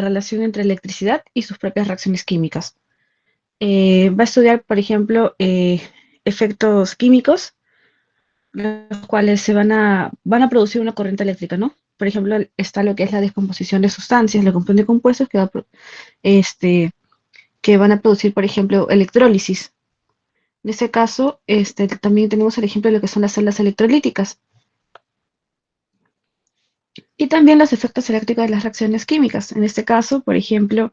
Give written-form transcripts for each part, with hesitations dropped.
relación entre electricidad y sus propias reacciones químicas. Va a estudiar, por ejemplo, efectos químicos, los cuales van a producir una corriente eléctrica, ¿no? Por ejemplo, está lo que es la descomposición de sustancias, la composición de compuestos este, que van a producir, por ejemplo, electrólisis. En este caso, también tenemos el ejemplo de lo que son las celdas electrolíticas y también los efectos eléctricos de las reacciones químicas. En este caso, por ejemplo,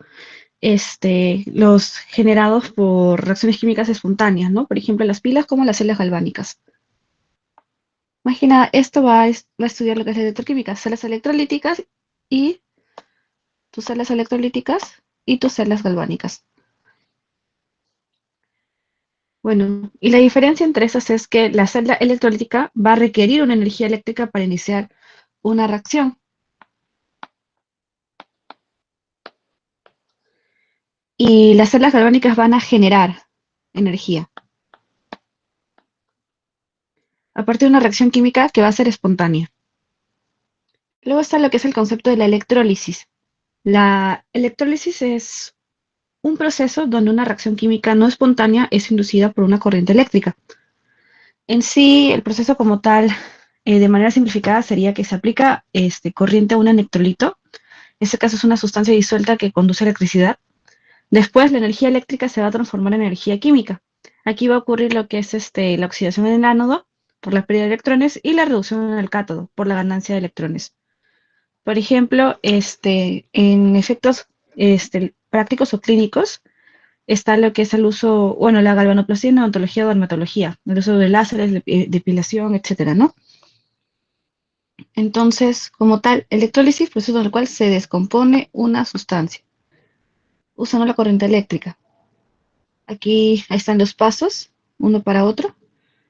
los generados por reacciones químicas espontáneas, ¿no? Por ejemplo, las pilas como las celdas galvánicas. Más que nada, esto va a estudiar lo que es la electroquímica, celdas electrolíticas y tus celdas electrolíticas y tus celdas galvánicas. Bueno, y la diferencia entre esas es que la celda electrolítica va a requerir una energía eléctrica para iniciar una reacción y las celdas galvánicas van a generar energía a partir de una reacción química que va a ser espontánea. Luego está lo que es el concepto de la electrólisis. La electrólisis es un proceso donde una reacción química no espontánea es inducida por una corriente eléctrica. En sí, el proceso como tal, de manera simplificada, sería que se aplica corriente a un electrolito. En este caso es una sustancia disuelta que conduce electricidad. Después, la energía eléctrica se va a transformar en energía química. Aquí va a ocurrir lo que es la oxidación en el ánodo por la pérdida de electrones y la reducción en el cátodo por la ganancia de electrones. Por ejemplo, en efectos prácticos o clínicos, está lo que es el uso, bueno, la galvanoplastia en odontología o dermatología, el uso de láseres, depilación, etcétera, ¿no? Entonces, como tal, electrólisis, proceso en el cual se descompone una sustancia usando la corriente eléctrica. Aquí ahí están los pasos, uno para otro.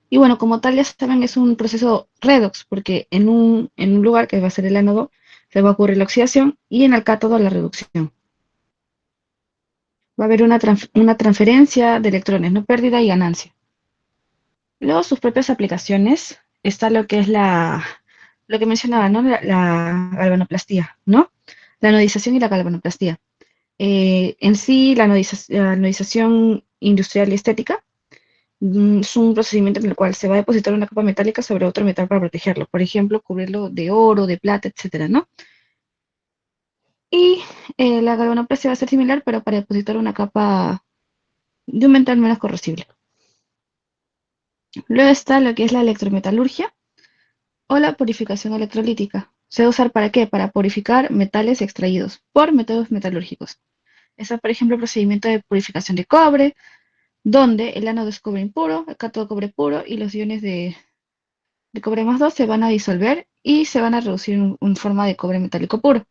Y bueno, como tal, ya saben, es un proceso redox, porque en un lugar que va a ser el ánodo, se va a ocurrir la oxidación y en el cátodo la reducción. Va a haber una transferencia de electrones, no pérdida y ganancia. Luego sus propias aplicaciones, está lo que es lo que mencionaba, ¿no? La galvanoplastía, ¿no? La anodización y la galvanoplastía. En sí, la anodización industrial y estética es un procedimiento en el cual se va a depositar una capa metálica sobre otro metal para protegerlo. Por ejemplo, cubrirlo de oro, de plata, etcétera, ¿no? Y la galvanoplastia va a ser similar, pero para depositar una capa de un metal menos corrosible. Luego está lo que es la electrometalurgia o la purificación electrolítica. ¿Se va a usar para qué? Para purificar metales extraídos por métodos metalúrgicos. Está, por ejemplo, el procedimiento de purificación de cobre, donde el ánodo es cobre impuro, el cátodo cobre puro y los iones de cobre más 2 se van a disolver y se van a reducir en forma de cobre metálico puro.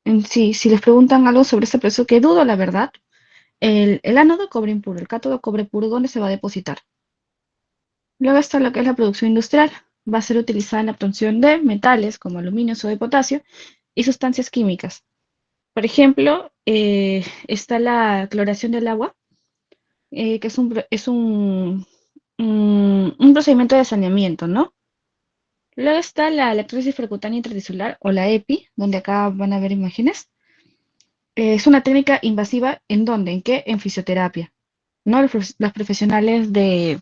En sí, si les preguntan algo sobre este proceso, que dudo, la verdad, el ánodo cobre impuro, el cátodo cobre puro, ¿dónde se va a depositar? Luego está lo que es la producción industrial. Va a ser utilizada en la obtención de metales como aluminio o de potasio y sustancias químicas. Por ejemplo, está la cloración del agua, que es un procedimiento de saneamiento, ¿no? Luego está la electrólisis percutánea intratisular o la EPI, donde acá van a ver imágenes. Es una técnica invasiva ¿en dónde? ¿En qué? En fisioterapia. ¿No? Los profesionales de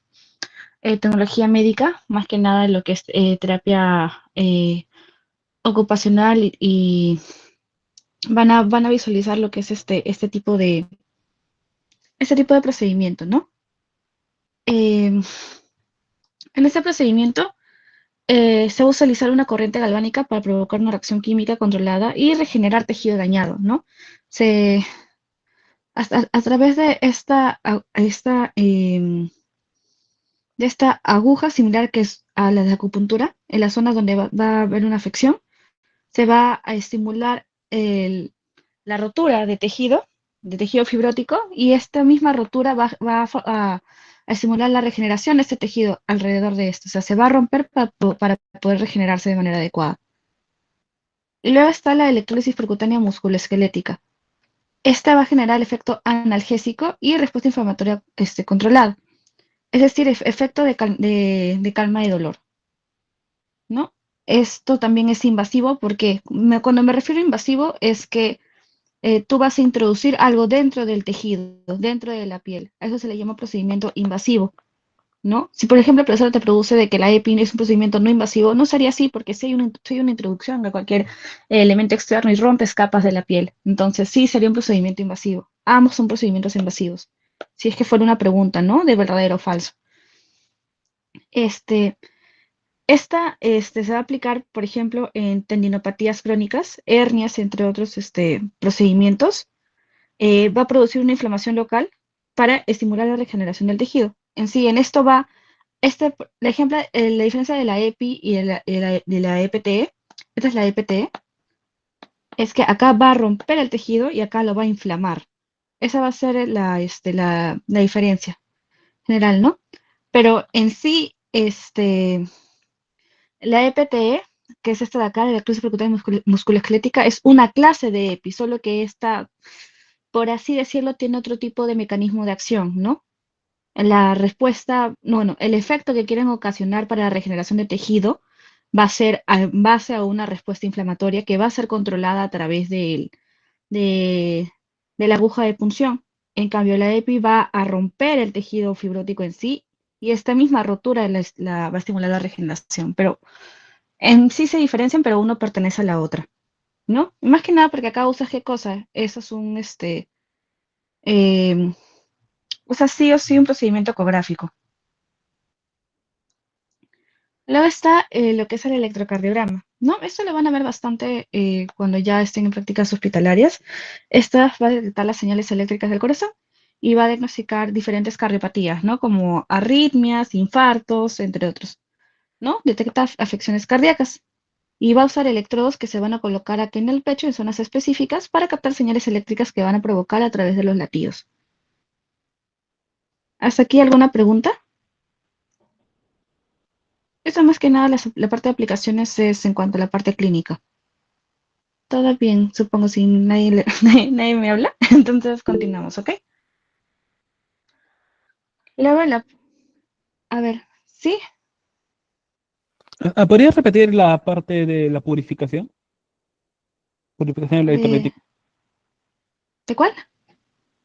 tecnología médica, más que nada lo que es terapia ocupacional y van a visualizar lo que es este tipo de procedimiento, ¿no? En este procedimiento se va a utilizar una corriente galvánica para provocar una reacción química controlada y regenerar tejido dañado, ¿no? Se, a través de esta aguja similar que es a la de acupuntura, en la zona donde va a haber una afección, se va a estimular la rotura de tejido fibrótico, y esta misma rotura va a estimular la regeneración de este tejido alrededor de esto. O sea, se va a romper para poder regenerarse de manera adecuada. Y luego está la electrólisis percutánea musculoesquelética. Esta va a generar el efecto analgésico y respuesta inflamatoria controlada. Es decir, efecto de calma y dolor, ¿no? esto también es invasivo porque cuando me refiero a invasivo es que tú vas a introducir algo dentro del tejido, dentro de la piel. A eso se le llama procedimiento invasivo, ¿no? Si, por ejemplo, el profesor te produce de que la EPI es un procedimiento no invasivo, no sería así porque si hay una introducción de cualquier elemento externo y rompes capas de la piel. Entonces, sí sería un procedimiento invasivo. Ambos son procedimientos invasivos. Si es que fuera una pregunta, ¿no? De verdadero o falso. Este, se va a aplicar, por ejemplo, en tendinopatías crónicas, hernias, entre otros procedimientos. Va a producir una inflamación local para estimular la regeneración del tejido. En sí, en esto va, la ejemplo, la diferencia de la EPI y de la EPTE, esta es la EPTE, es que acá va a romper el tejido y acá lo va a inflamar. Esa va a ser la diferencia general, ¿no? Pero en sí, la EPTE, que es esta de acá, de la clase percutánea musculoesquelética, es una clase de EPI, solo que esta, por así decirlo, tiene otro tipo de mecanismo de acción, ¿no? La respuesta, no, bueno, el efecto que quieren ocasionar para la regeneración de tejido va a ser en base a una respuesta inflamatoria que va a ser controlada a través de, de la aguja de punción. En cambio, la EPI va a romper el tejido fibrótico en sí y esta misma rotura va a estimular la regeneración. Pero en sí se diferencian, pero uno pertenece a la otra, ¿no? Y más que nada porque acá usas qué cosa, eso es eh, usa sí o sí un procedimiento ecográfico. Luego está lo que es el electrocardiograma, ¿no? Esto lo van a ver bastante cuando ya estén en prácticas hospitalarias. Esta va a detectar las señales eléctricas del corazón y va a diagnosticar diferentes cardiopatías, ¿no? Como arritmias, infartos, entre otros, ¿no? Detecta afecciones cardíacas y va a usar electrodos que se van a colocar aquí en el pecho en zonas específicas para captar señales eléctricas que van a provocar a través de los latidos. ¿Hasta aquí alguna pregunta? Eso más que nada, la parte de aplicaciones es en cuanto a la parte clínica. Todo bien, supongo si nadie me habla, entonces continuamos, ¿ok? Luego a ver, ¿sí? ¿Podrías repetir la parte de la purificación? Purificación ¿De, electrolítica. ¿de cuál?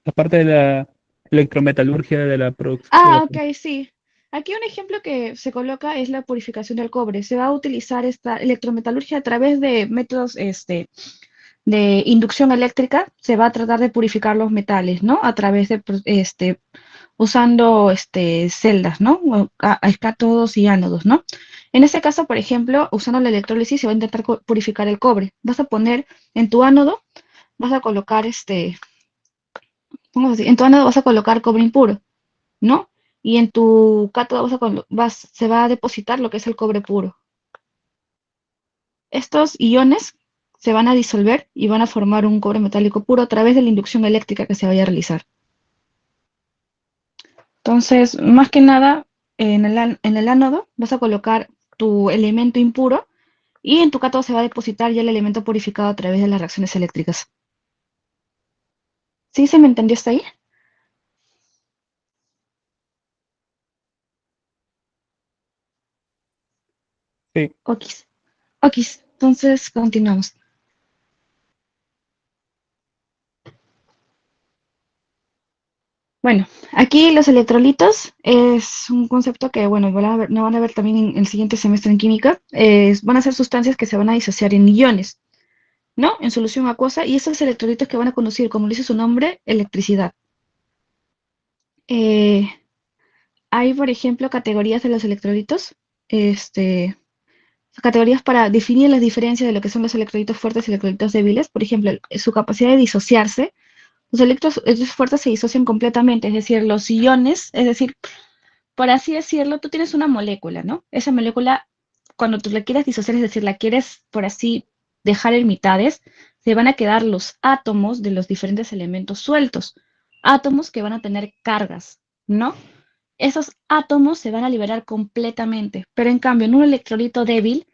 La parte de la electrometalurgia de la producción. Ah, ok, sí. Aquí un ejemplo que se coloca es la purificación del cobre. Se va a utilizar esta electrometalurgia a través de métodos de inducción eléctrica. Se va a tratar de purificar los metales, ¿no? A través de usando celdas, ¿no? A cátodos y ánodos, ¿no? En este caso, por ejemplo, usando la electrólisis se va a intentar purificar el cobre. Vas a poner en tu ánodo, vas a colocar vamos a decir, en tu ánodo vas a colocar cobre impuro, ¿no? Y en tu cátodo se va a depositar lo que es el cobre puro. Estos iones se van a disolver y van a formar un cobre metálico puro a través de la inducción eléctrica que se vaya a realizar. Entonces, más que nada, en el ánodo vas a colocar tu elemento impuro y en tu cátodo se va a depositar ya el elemento purificado a través de las reacciones eléctricas. ¿Sí se me entendió hasta ahí? Sí. Okis. Okis. Entonces, continuamos. Bueno, aquí los electrolitos es un concepto que, bueno, no van a ver también en el siguiente semestre en química. Van a ser sustancias que se van a disociar en iones, ¿no? En solución acuosa y esos electrolitos que van a conducir, como dice su nombre, electricidad. Eh, Hay, por ejemplo, categorías de los electrolitos, este, categorías para definir las diferencias de lo que son los electrolitos fuertes y electrolitos débiles. Por ejemplo, su capacidad de disociarse. Los electrolitos fuertes se disocian completamente, es decir, los iones, es decir, por así decirlo, tú tienes una molécula, ¿no? Esa molécula, cuando tú la quieres disociar, es decir, la quieres, por así, dejar en mitades, se van a quedar los átomos de los diferentes elementos sueltos, átomos que van a tener cargas, ¿no? Esos átomos se van a liberar completamente, pero en cambio, en un electrolito débil,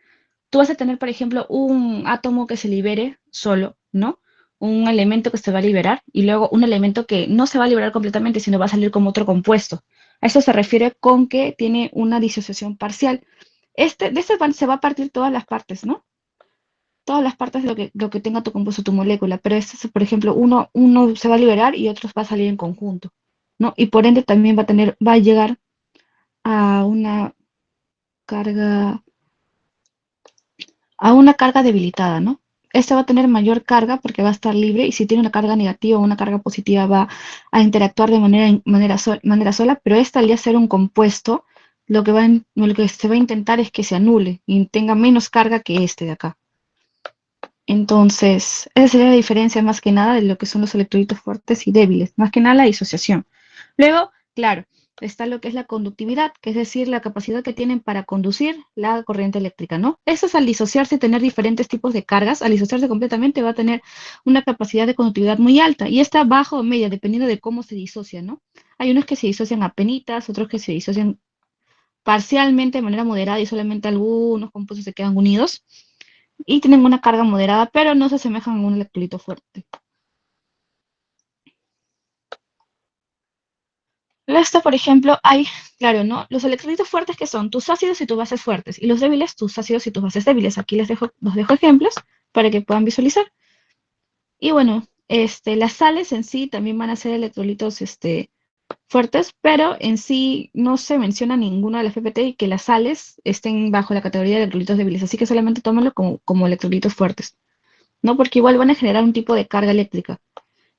tú vas a tener, por ejemplo, un átomo que se libere solo, ¿no? Un elemento que se va a liberar y luego un elemento que no se va a liberar completamente, sino va a salir como otro compuesto. A eso se refiere con que tiene una disociación parcial. Se va a partir todas las partes, ¿no? Todas las partes de lo que tenga tu compuesto, tu molécula, pero por ejemplo, uno se va a liberar y otros va a salir en conjunto, ¿no? Y por ende también va a llegar a carga, a una carga debilitada, ¿no? Este va a tener mayor carga porque va a estar libre y si tiene una carga negativa o una carga positiva va a interactuar de manera sola, pero esta al ya ser un compuesto, lo que se va a intentar es que se anule y tenga menos carga que este de acá. Entonces, esa sería la diferencia más que nada de lo que son los electrolitos fuertes y débiles, más que nada la disociación. Luego, claro, está lo que es la conductividad, que es decir, la capacidad que tienen para conducir la corriente eléctrica, ¿no? Eso es al disociarse y tener diferentes tipos de cargas, al disociarse completamente va a tener una capacidad de conductividad muy alta y está baja o media, dependiendo de cómo se disocia, ¿no? Hay unos que se disocian a penitas, otros que se disocian parcialmente de manera moderada y solamente algunos compuestos se quedan unidos y tienen una carga moderada, pero no se asemejan a un electrolito fuerte. Esto, por ejemplo, claro, ¿no? Los electrolitos fuertes que son tus ácidos y tus bases fuertes, y los débiles, tus ácidos y tus bases débiles. Aquí los dejo ejemplos para que puedan visualizar. Y bueno, las sales en sí también van a ser electrolitos fuertes, pero en sí no se menciona ninguna de las PPT y que las sales estén bajo la categoría de electrolitos débiles, así que solamente tómalo como electrolitos fuertes, ¿no? Porque igual van a generar un tipo de carga eléctrica.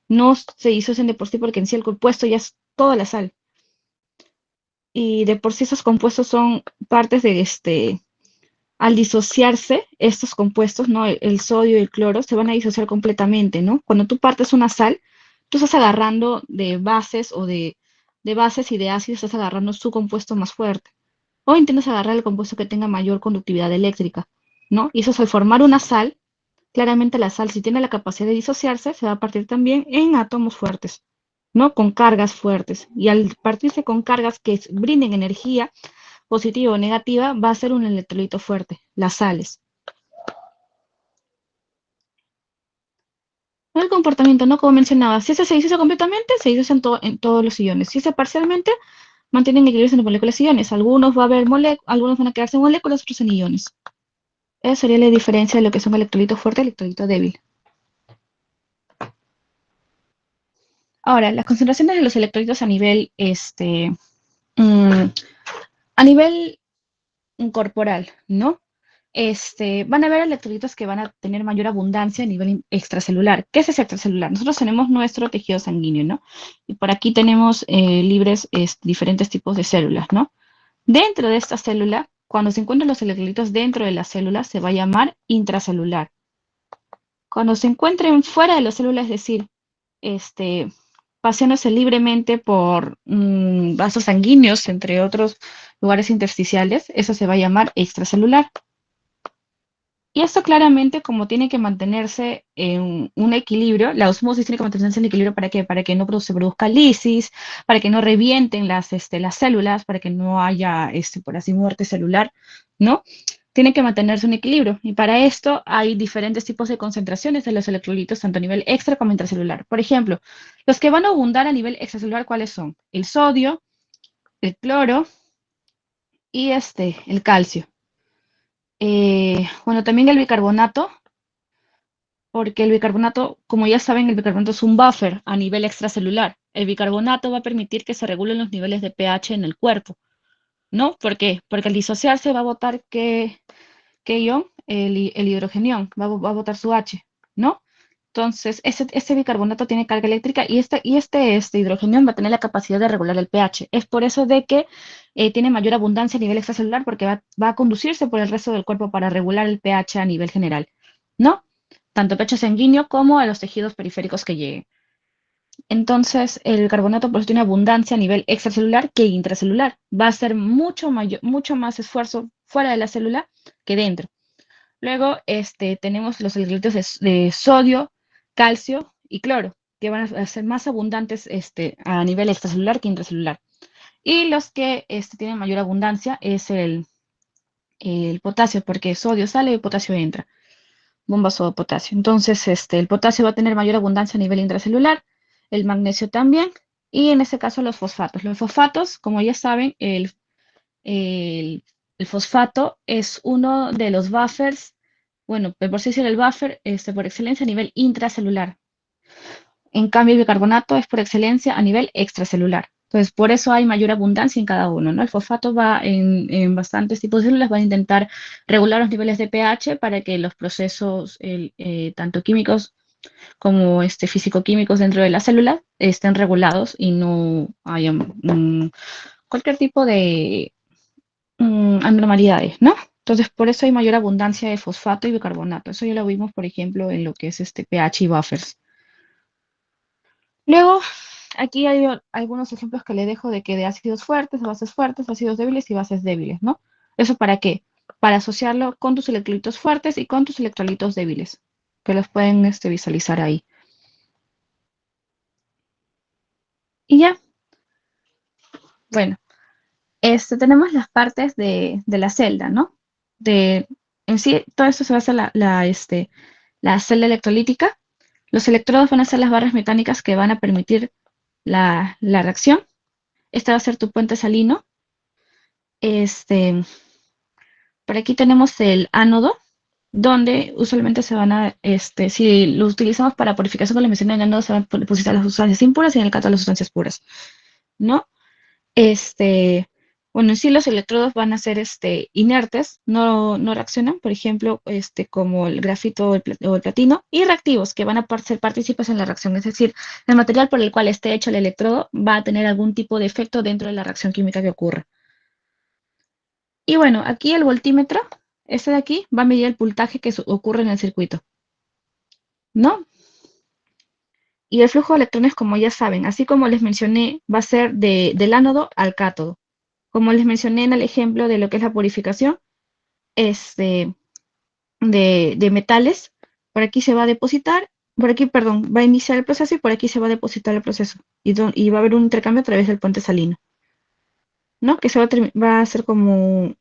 No se disocian de por sí porque en sí el compuesto ya es toda la sal. Y de por sí esos compuestos son partes de al disociarse estos compuestos, ¿no? El sodio y el cloro se van a disociar completamente, ¿no? Cuando tú partes una sal, tú estás agarrando de bases de bases y de ácidos, estás agarrando su compuesto más fuerte. O intentas agarrar el compuesto que tenga mayor conductividad eléctrica, ¿no? Y eso es al formar una sal, claramente la sal, si tiene la capacidad de disociarse, se va a partir también en átomos fuertes, ¿no? Con cargas fuertes. Y al partirse con cargas que brinden energía positiva o negativa, va a ser un electrolito fuerte, las sales. El comportamiento, ¿no? Como mencionaba, si ese se disocia completamente, se disocia en todos los iones. Si ese parcialmente, mantienen equilibrios entre moléculas y iones. Algunos van a quedarse en moléculas, otros en iones. Esa sería la diferencia de lo que son electrolito fuerte y electrolito débil. Ahora, las concentraciones de los electrolitos mm, a nivel corporal, ¿no? Van a haber electrolitos que van a tener mayor abundancia a nivel extracelular. ¿Qué es ese extracelular? Nosotros tenemos nuestro tejido sanguíneo, ¿no? Y por aquí tenemos libres diferentes tipos de células, ¿no? Dentro de esta célula, cuando se encuentran los electrolitos dentro de la célula, se va a llamar intracelular. Cuando se encuentren fuera de la célula, es decir, este, paseándose libremente por vasos sanguíneos, entre otros lugares intersticiales, eso se va a llamar extracelular. Y esto claramente, como tiene que mantenerse en un equilibrio, la osmosis tiene que mantenerse en equilibrio ¿para qué? Para que no se produzca lisis, para que no revienten las células, para que no haya, por así, muerte celular, ¿no? Tiene que mantenerse un equilibrio. Y para esto hay diferentes tipos de concentraciones de los electrolitos, tanto a nivel extra como intracelular. Por ejemplo, los que van a abundar a nivel extracelular, ¿cuáles son? El sodio, el cloro y el calcio. Bueno, también el bicarbonato, porque el bicarbonato, como ya saben, el bicarbonato es un buffer a nivel extracelular. El bicarbonato va a permitir que se regulen los niveles de pH en el cuerpo, ¿no? ¿Por qué? Porque al disociarse va a botar ¿qué ion? El hidrogenión, va a botar su H, ¿no? Entonces, ese bicarbonato tiene carga eléctrica y este hidrogenión va a tener la capacidad de regular el pH. Es por eso de que tiene mayor abundancia a nivel extracelular porque va a conducirse por el resto del cuerpo para regular el pH a nivel general, ¿no? Tanto pH sanguíneo como a los tejidos periféricos que lleguen. Entonces, el bicarbonato por eso tiene abundancia a nivel extracelular que intracelular. Va a hacer mucho más esfuerzo fuera de la célula que dentro. Luego, tenemos los electrolitos de sodio, calcio y cloro, que van a ser más abundantes a nivel extracelular que intracelular. Y los que tienen mayor abundancia es el potasio, porque sodio sale y potasio entra. Bombazo de potasio. Entonces, el potasio va a tener mayor abundancia a nivel intracelular, el magnesio también, y en este caso los fosfatos. Los fosfatos, como ya saben, el el fosfato es uno de los buffers, bueno, por así decirlo, el buffer por excelencia a nivel intracelular. En cambio, el bicarbonato es por excelencia a nivel extracelular. Entonces, por eso hay mayor abundancia en cada uno, ¿no? El fosfato va en bastantes tipos de células, va a intentar regular los niveles de pH para que los procesos, tanto químicos como físico-químicos dentro de la célula, estén regulados y no haya cualquier tipo de anormalidades, ¿no? Entonces, por eso hay mayor abundancia de fosfato y bicarbonato. Eso ya lo vimos, por ejemplo, en lo que es pH y buffers. Luego, aquí hay algunos ejemplos que le dejo de que de ácidos fuertes, ácidos débiles y bases débiles, ¿no? ¿Eso para qué? Para asociarlo con tus electrolitos fuertes y con tus electrolitos débiles, que los pueden visualizar ahí. Y ya, bueno, tenemos las partes de la celda, ¿no? En sí, todo esto se basa en la celda electrolítica. Los electrodos van a ser las barras mecánicas que van a permitir la reacción. Este va a ser tu puente salino. Este, por aquí tenemos el ánodo, donde usualmente se van a, si lo utilizamos para purificación, como les mencioné, en el ánodo se van a depositar las sustancias impuras y en el cátodo las sustancias puras, ¿no? Este, bueno, en sí los electrodos van a ser inertes, no reaccionan, por ejemplo, como el grafito o el platino, y reactivos, que van a ser partícipes en la reacción, es decir, el material por el cual esté hecho el electrodo va a tener algún tipo de efecto dentro de la reacción química que ocurra. Y bueno, aquí el voltímetro, este de aquí, va a medir el voltaje que ocurre en el circuito, ¿no? Y el flujo de electrones, como ya saben, así como les mencioné, va a ser del ánodo al cátodo. Como les mencioné en el ejemplo de lo que es la purificación este, de metales, por aquí se va a depositar, por aquí, perdón, va a iniciar el proceso y por aquí se va a depositar el proceso. Y va a haber un intercambio a través del puente salino, ¿no? Que va a ser como,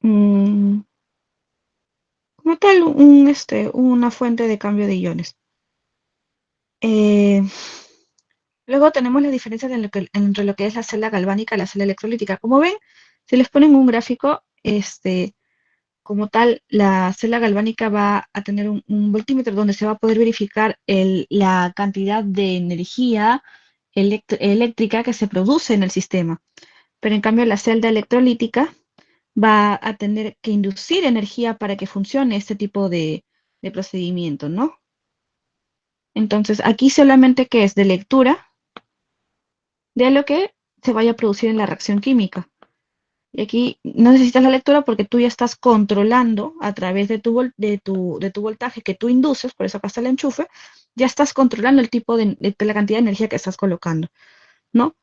mm, como tal, una fuente de cambio de iones. Eh, Luego tenemos las diferencias entre lo que es la celda galvánica y la celda electrolítica. Como ven, si les ponen un gráfico, como tal, la celda galvánica va a tener un voltímetro donde se va a poder verificar la cantidad de energía eléctrica que se produce en el sistema. Pero en cambio, la celda electrolítica va a tener que inducir energía para que funcione este tipo de procedimiento, ¿no? Entonces, aquí solamente que es de lectura de lo que se vaya a producir en la reacción química. Y aquí no necesitas la lectura porque tú ya estás controlando a través de tu voltaje que tú induces, por eso acá está el enchufe, ya estás controlando el tipo de la cantidad de energía que estás colocando, ¿no?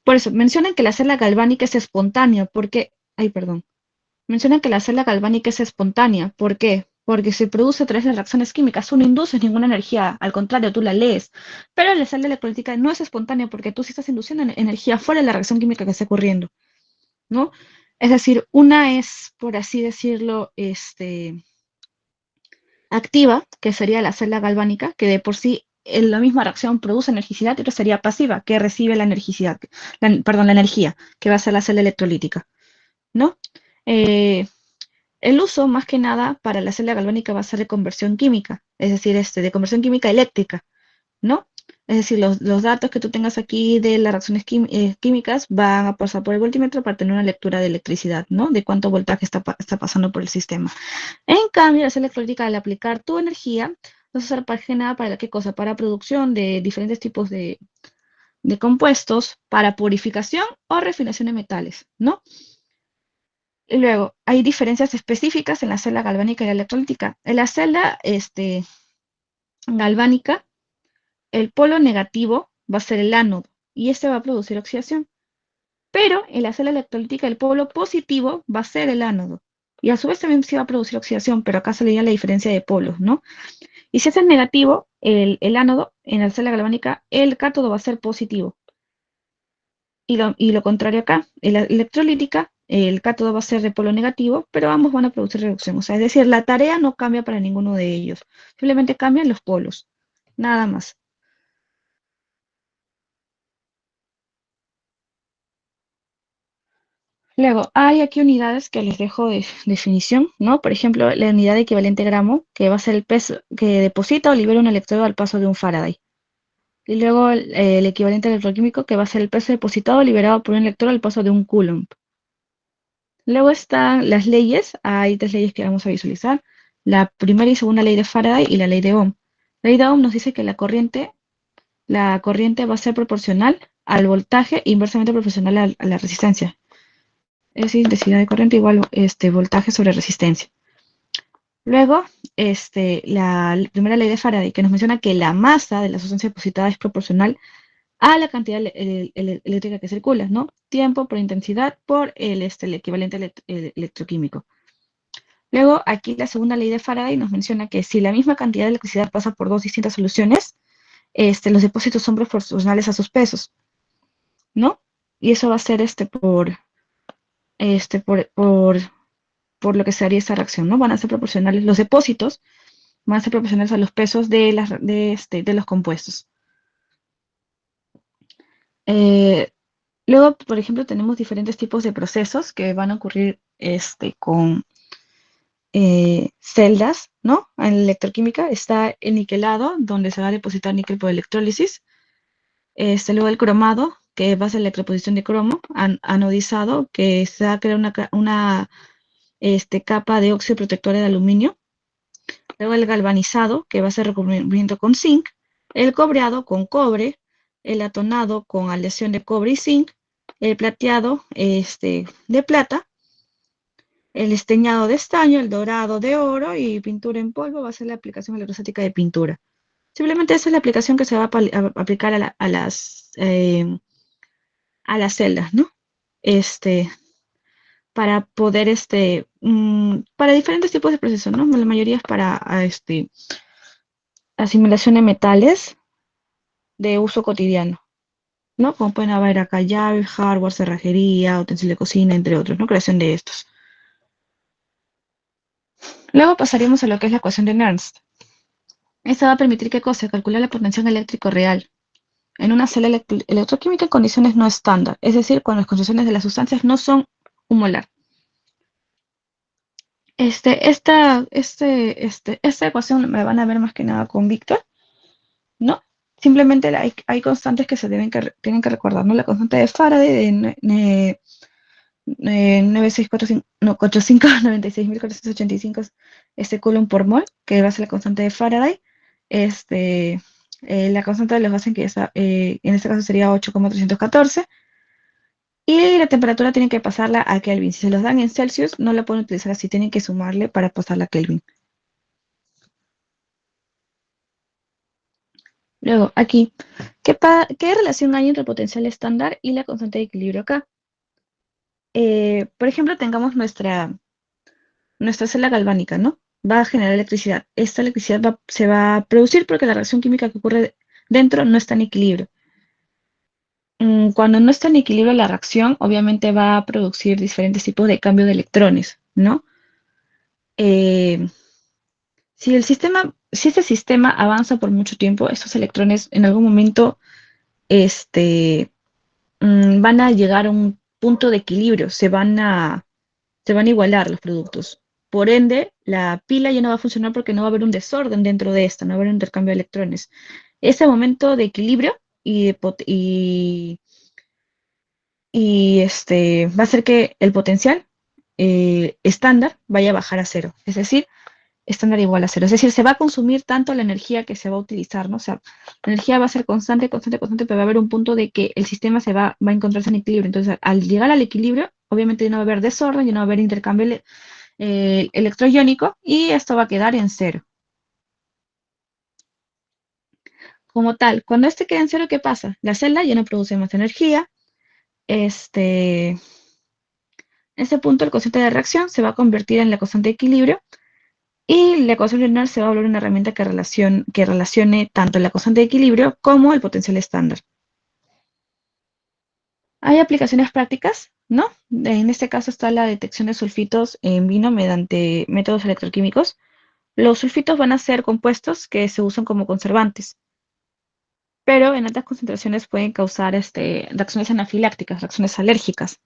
Por eso, mencionan que la celda galvánica es espontánea, porque, ay, perdón, mencionan que la celda galvánica es espontánea, ¿por qué? Porque se produce a través de las reacciones químicas, tú no induces ninguna energía, al contrario, tú la lees. Pero la celda electrolítica no es espontánea porque tú sí estás induciendo energía fuera de la reacción química que está ocurriendo, ¿no? Es decir, una es, por así decirlo, activa, que sería la celda galvánica, que de por sí en la misma reacción produce energicidad, y otra sería pasiva, que recibe la energicidad, perdón, la energía, que va a ser la celda electrolítica, ¿no? Eh, el uso, más que nada, para la celda galvánica va a ser de conversión química, es decir, de conversión química eléctrica, ¿no? Es decir, los datos que tú tengas aquí de las reacciones químicas van a pasar por el voltímetro para tener una lectura de electricidad, ¿no? De cuánto voltaje está pasando por el sistema. En cambio, la celda electrólica, al aplicar tu energía, vas a usar para nada para qué cosa, para producción de diferentes tipos de compuestos, para purificación o refinación de metales, ¿no? Y luego, hay diferencias específicas en la celda galvánica y la electrolítica. En la celda galvánica, el polo negativo va a ser el ánodo y este va a producir oxidación. Pero en la celda electrolítica el polo positivo va a ser el ánodo. Y a su vez también se va a producir oxidación, pero acá se le da la diferencia de polos, ¿no? Y si ese es negativo, el ánodo, en la celda galvánica, el cátodo va a ser positivo. Y lo contrario acá, en la electrolítica, el cátodo va a ser de polo negativo, pero ambos van a producir reducción. O sea, es decir, la tarea no cambia para ninguno de ellos. Simplemente cambian los polos. Nada más. Luego, hay aquí unidades que les dejo de definición, ¿no? Por ejemplo, la unidad de equivalente gramo, que va a ser el peso que deposita o libera un electrodo al paso de un Faraday. Y luego el equivalente electroquímico, que va a ser el peso depositado o liberado por un electrodo al paso de un Coulomb. Luego están las leyes, hay tres leyes que vamos a visualizar. La primera y segunda ley de Faraday y la ley de Ohm. La ley de Ohm nos dice que la corriente va a ser proporcional al voltaje e inversamente proporcional a la resistencia. Es decir, intensidad de corriente igual voltaje sobre resistencia. Luego, la primera ley de Faraday, que nos menciona que la masa de la sustancia depositada es proporcional a la cantidad eléctrica que circula, ¿no? Tiempo por intensidad por el equivalente electroquímico. Luego, aquí la segunda ley de Faraday nos menciona que si la misma cantidad de electricidad pasa por dos distintas soluciones, los depósitos son proporcionales a sus pesos, ¿no? Y eso va a ser este, por, por, por lo que se haría esta reacción, ¿no? Van a ser proporcionales, los depósitos van a ser proporcionales a los pesos de los compuestos. Eh, Luego, por ejemplo, tenemos diferentes tipos de procesos que van a ocurrir con celdas, ¿no? En electroquímica está el niquelado, donde se va a depositar níquel por electrólisis. Luego el cromado, que va a ser la electroposición de cromo, anodizado, que se va a crear una capa de óxido protector de aluminio. Luego el galvanizado, que va a ser recubrimiento con zinc. El cobreado con cobre. El atonado con aleación de cobre y zinc. El plateado de plata. El esteñado de estaño, el dorado de oro y pintura en polvo va a ser la aplicación electrostática de pintura. Simplemente esa es la aplicación que se va a aplicar a las celdas, ¿no? Este, para poder, para diferentes tipos de procesos, ¿no? La mayoría es para asimilación de metales de uso cotidiano, ¿no? Como pueden haber acá llaves, hardware, cerrajería, utensilio de cocina, entre otros, ¿no? Creación de estos. Luego pasaríamos a lo que es la ecuación de Nernst. Esta va a permitir qué cosa, calcular el potencial eléctrico real en una celda electroquímica en condiciones no estándar, es decir, cuando las concentraciones de las sustancias no son un molar. Esta ecuación me van a ver más que nada con Víctor, ¿no? Simplemente hay constantes que tienen que recordar, ¿no? La constante de Faraday de 9645, no, 8596485 Coulomb por mol, que va a ser la constante de Faraday. Este, la constante de los gases, que en este caso sería 8,314. Y la temperatura tienen que pasarla a Kelvin. Si se los dan en Celsius, no la pueden utilizar así, tienen que sumarle para pasarla a Kelvin. Luego, aquí, ¿qué relación hay entre el potencial estándar y la constante de equilibrio acá? Por ejemplo, tengamos nuestra celda galvánica, ¿no? Va a generar electricidad. Esta electricidad se va a producir porque la reacción química que ocurre dentro no está en equilibrio. Cuando no está en equilibrio la reacción, obviamente va a producir diferentes tipos de cambio de electrones, ¿no? Eh, si este sistema avanza por mucho tiempo, estos electrones en algún momento van a llegar a un punto de equilibrio, se van a igualar los productos. Por ende, la pila ya no va a funcionar porque no va a haber un desorden dentro de esta, no va a haber un intercambio de electrones. Ese momento de equilibrio va a hacer que el potencial estándar vaya a bajar a cero. Es decir, estándar igual a cero. Es decir, se va a consumir tanto la energía que se va a utilizar, ¿no? O sea, la energía va a ser constante, constante, constante, pero va a haber un punto de que el sistema va a encontrarse en equilibrio. Entonces, al llegar al equilibrio, obviamente ya no va a haber desorden, ya no va a haber intercambio electroiónico y esto va a quedar en cero. Como tal, cuando este queda en cero, ¿qué pasa? La celda ya no produce más energía. En ese punto, el cociente de reacción se va a convertir en la constante de equilibrio. Y la ecuación lineal se va a volver una herramienta que relacione tanto la constante de equilibrio como el potencial estándar. Hay aplicaciones prácticas, ¿no? En este caso está la detección de sulfitos en vino mediante métodos electroquímicos. Los sulfitos van a ser compuestos que se usan como conservantes, pero en altas concentraciones pueden causar reacciones anafilácticas, reacciones alérgicas.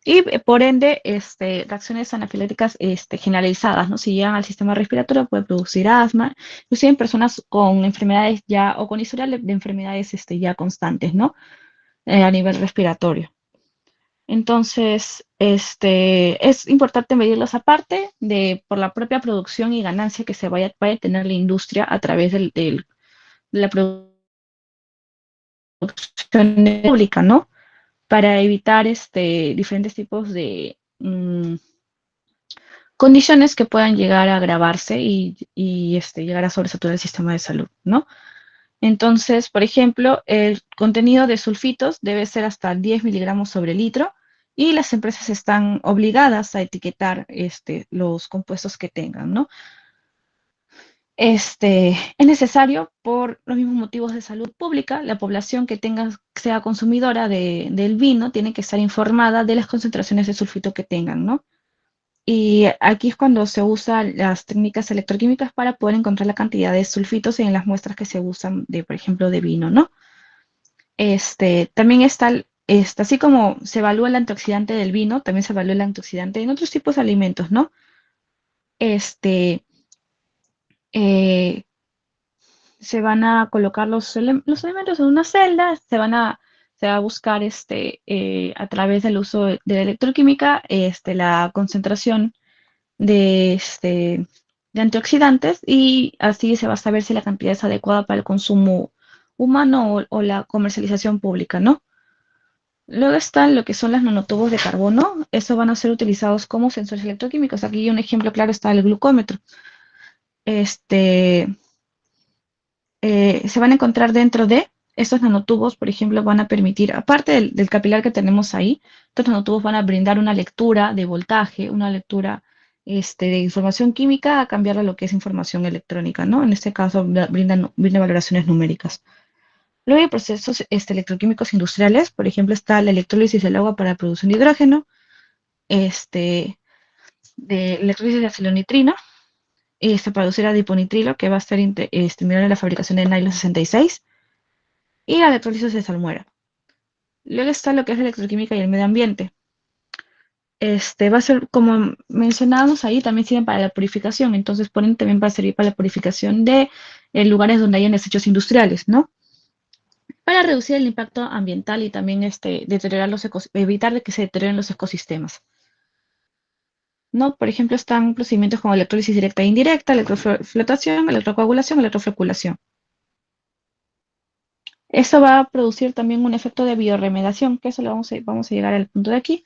Y por ende, reacciones anafilácticas generalizadas, ¿no? Si llegan al sistema respiratorio puede producir asma, inclusive en personas con enfermedades ya o con historial de enfermedades ya constantes, ¿no? A nivel respiratorio. Entonces, es importante medirlos aparte por la propia producción y ganancia que vaya a tener la industria a través de la producción pública, ¿no? Para evitar diferentes tipos de condiciones que puedan llegar a agravarse y llegar a sobresaturar el sistema de salud, ¿no? Entonces, por ejemplo, el contenido de sulfitos debe ser hasta 10 miligramos sobre litro y las empresas están obligadas a etiquetar los compuestos que tengan, ¿no? Es necesario por los mismos motivos de salud pública, la población sea consumidora del vino tiene que estar informada de las concentraciones de sulfito que tengan, ¿no? Y aquí es cuando se usan las técnicas electroquímicas para poder encontrar la cantidad de sulfitos en las muestras que se usan por ejemplo, de vino, ¿no? También así como se evalúa el antioxidante del vino, también se evalúa el antioxidante en otros tipos de alimentos, ¿no? Este, eh, Se van a colocar los elementos en una celda, se va a buscar a través del uso de la electroquímica la concentración de antioxidantes y así se va a saber si la cantidad es adecuada para el consumo humano o la comercialización pública, ¿no? Luego están lo que son las nanotubos de carbono. Estos van a ser utilizados como sensores electroquímicos. Aquí un ejemplo claro está el glucómetro. Este, Se van a encontrar dentro de estos nanotubos, por ejemplo, van a permitir, aparte del capilar que tenemos ahí, estos nanotubos van a brindar una lectura de voltaje, una lectura de información química a cambiar a lo que es información electrónica, ¿no? En este caso, brinda valoraciones numéricas. Luego hay procesos electroquímicos industriales, por ejemplo, está la electrólisis del agua para la producción de hidrógeno, de electrólisis de acilonitrina, para producir adiponitrilo, que va a estar estimulando la fabricación de nylon 66, y la electrólisis de salmuera. Luego está lo que es la electroquímica y el medio ambiente. Va a ser, como mencionábamos ahí, también sirven para la purificación, entonces ponen también para servir para la purificación de lugares donde hayan desechos industriales, ¿no? Para reducir el impacto ambiental y también evitar de que se deterioren los ecosistemas. ¿No? Por ejemplo, están procedimientos como electrólisis directa e indirecta, electroflotación, electrocoagulación, electrofloculación. Eso va a producir también un efecto de bioremediación, que eso lo vamos a llegar al punto de aquí.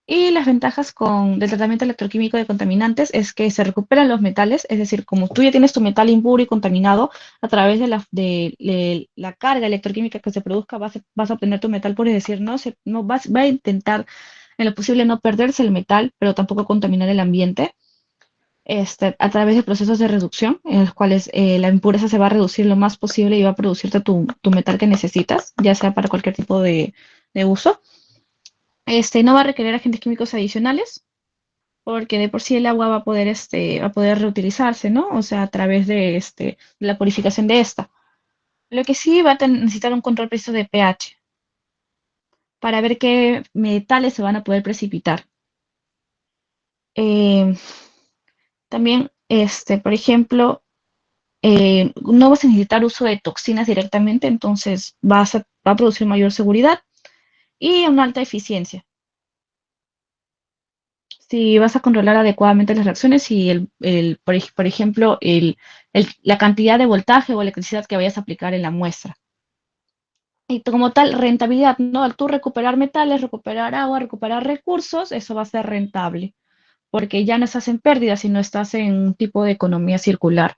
Y las ventajas del tratamiento electroquímico de contaminantes es que se recuperan los metales, es decir, como tú ya tienes tu metal impuro y contaminado, a través de la carga electroquímica que se produzca vas a obtener tu metal puro, es decir, va a intentar en lo posible no perderse el metal, pero tampoco contaminar el ambiente, a través de procesos de reducción, en los cuales la impureza se va a reducir lo más posible y va a producirte tu metal que necesitas, ya sea para cualquier tipo de uso. No va a requerir agentes químicos adicionales, porque de por sí el agua va a poder reutilizarse, ¿no? O sea, a través de la purificación de esta. Lo que sí va a necesitar un control preciso de pH para ver qué metales se van a poder precipitar. Eh, También, por ejemplo, no vas a necesitar uso de toxinas directamente, entonces va a producir mayor seguridad y una alta eficiencia. Si vas a controlar adecuadamente las reacciones y por ejemplo, la cantidad de voltaje o electricidad que vayas a aplicar en la muestra. Y como tal, rentabilidad, ¿no? Al tú recuperar metales, recuperar agua, recuperar recursos, eso va a ser rentable, porque ya no estás en pérdida, sino estás en un tipo de economía circular,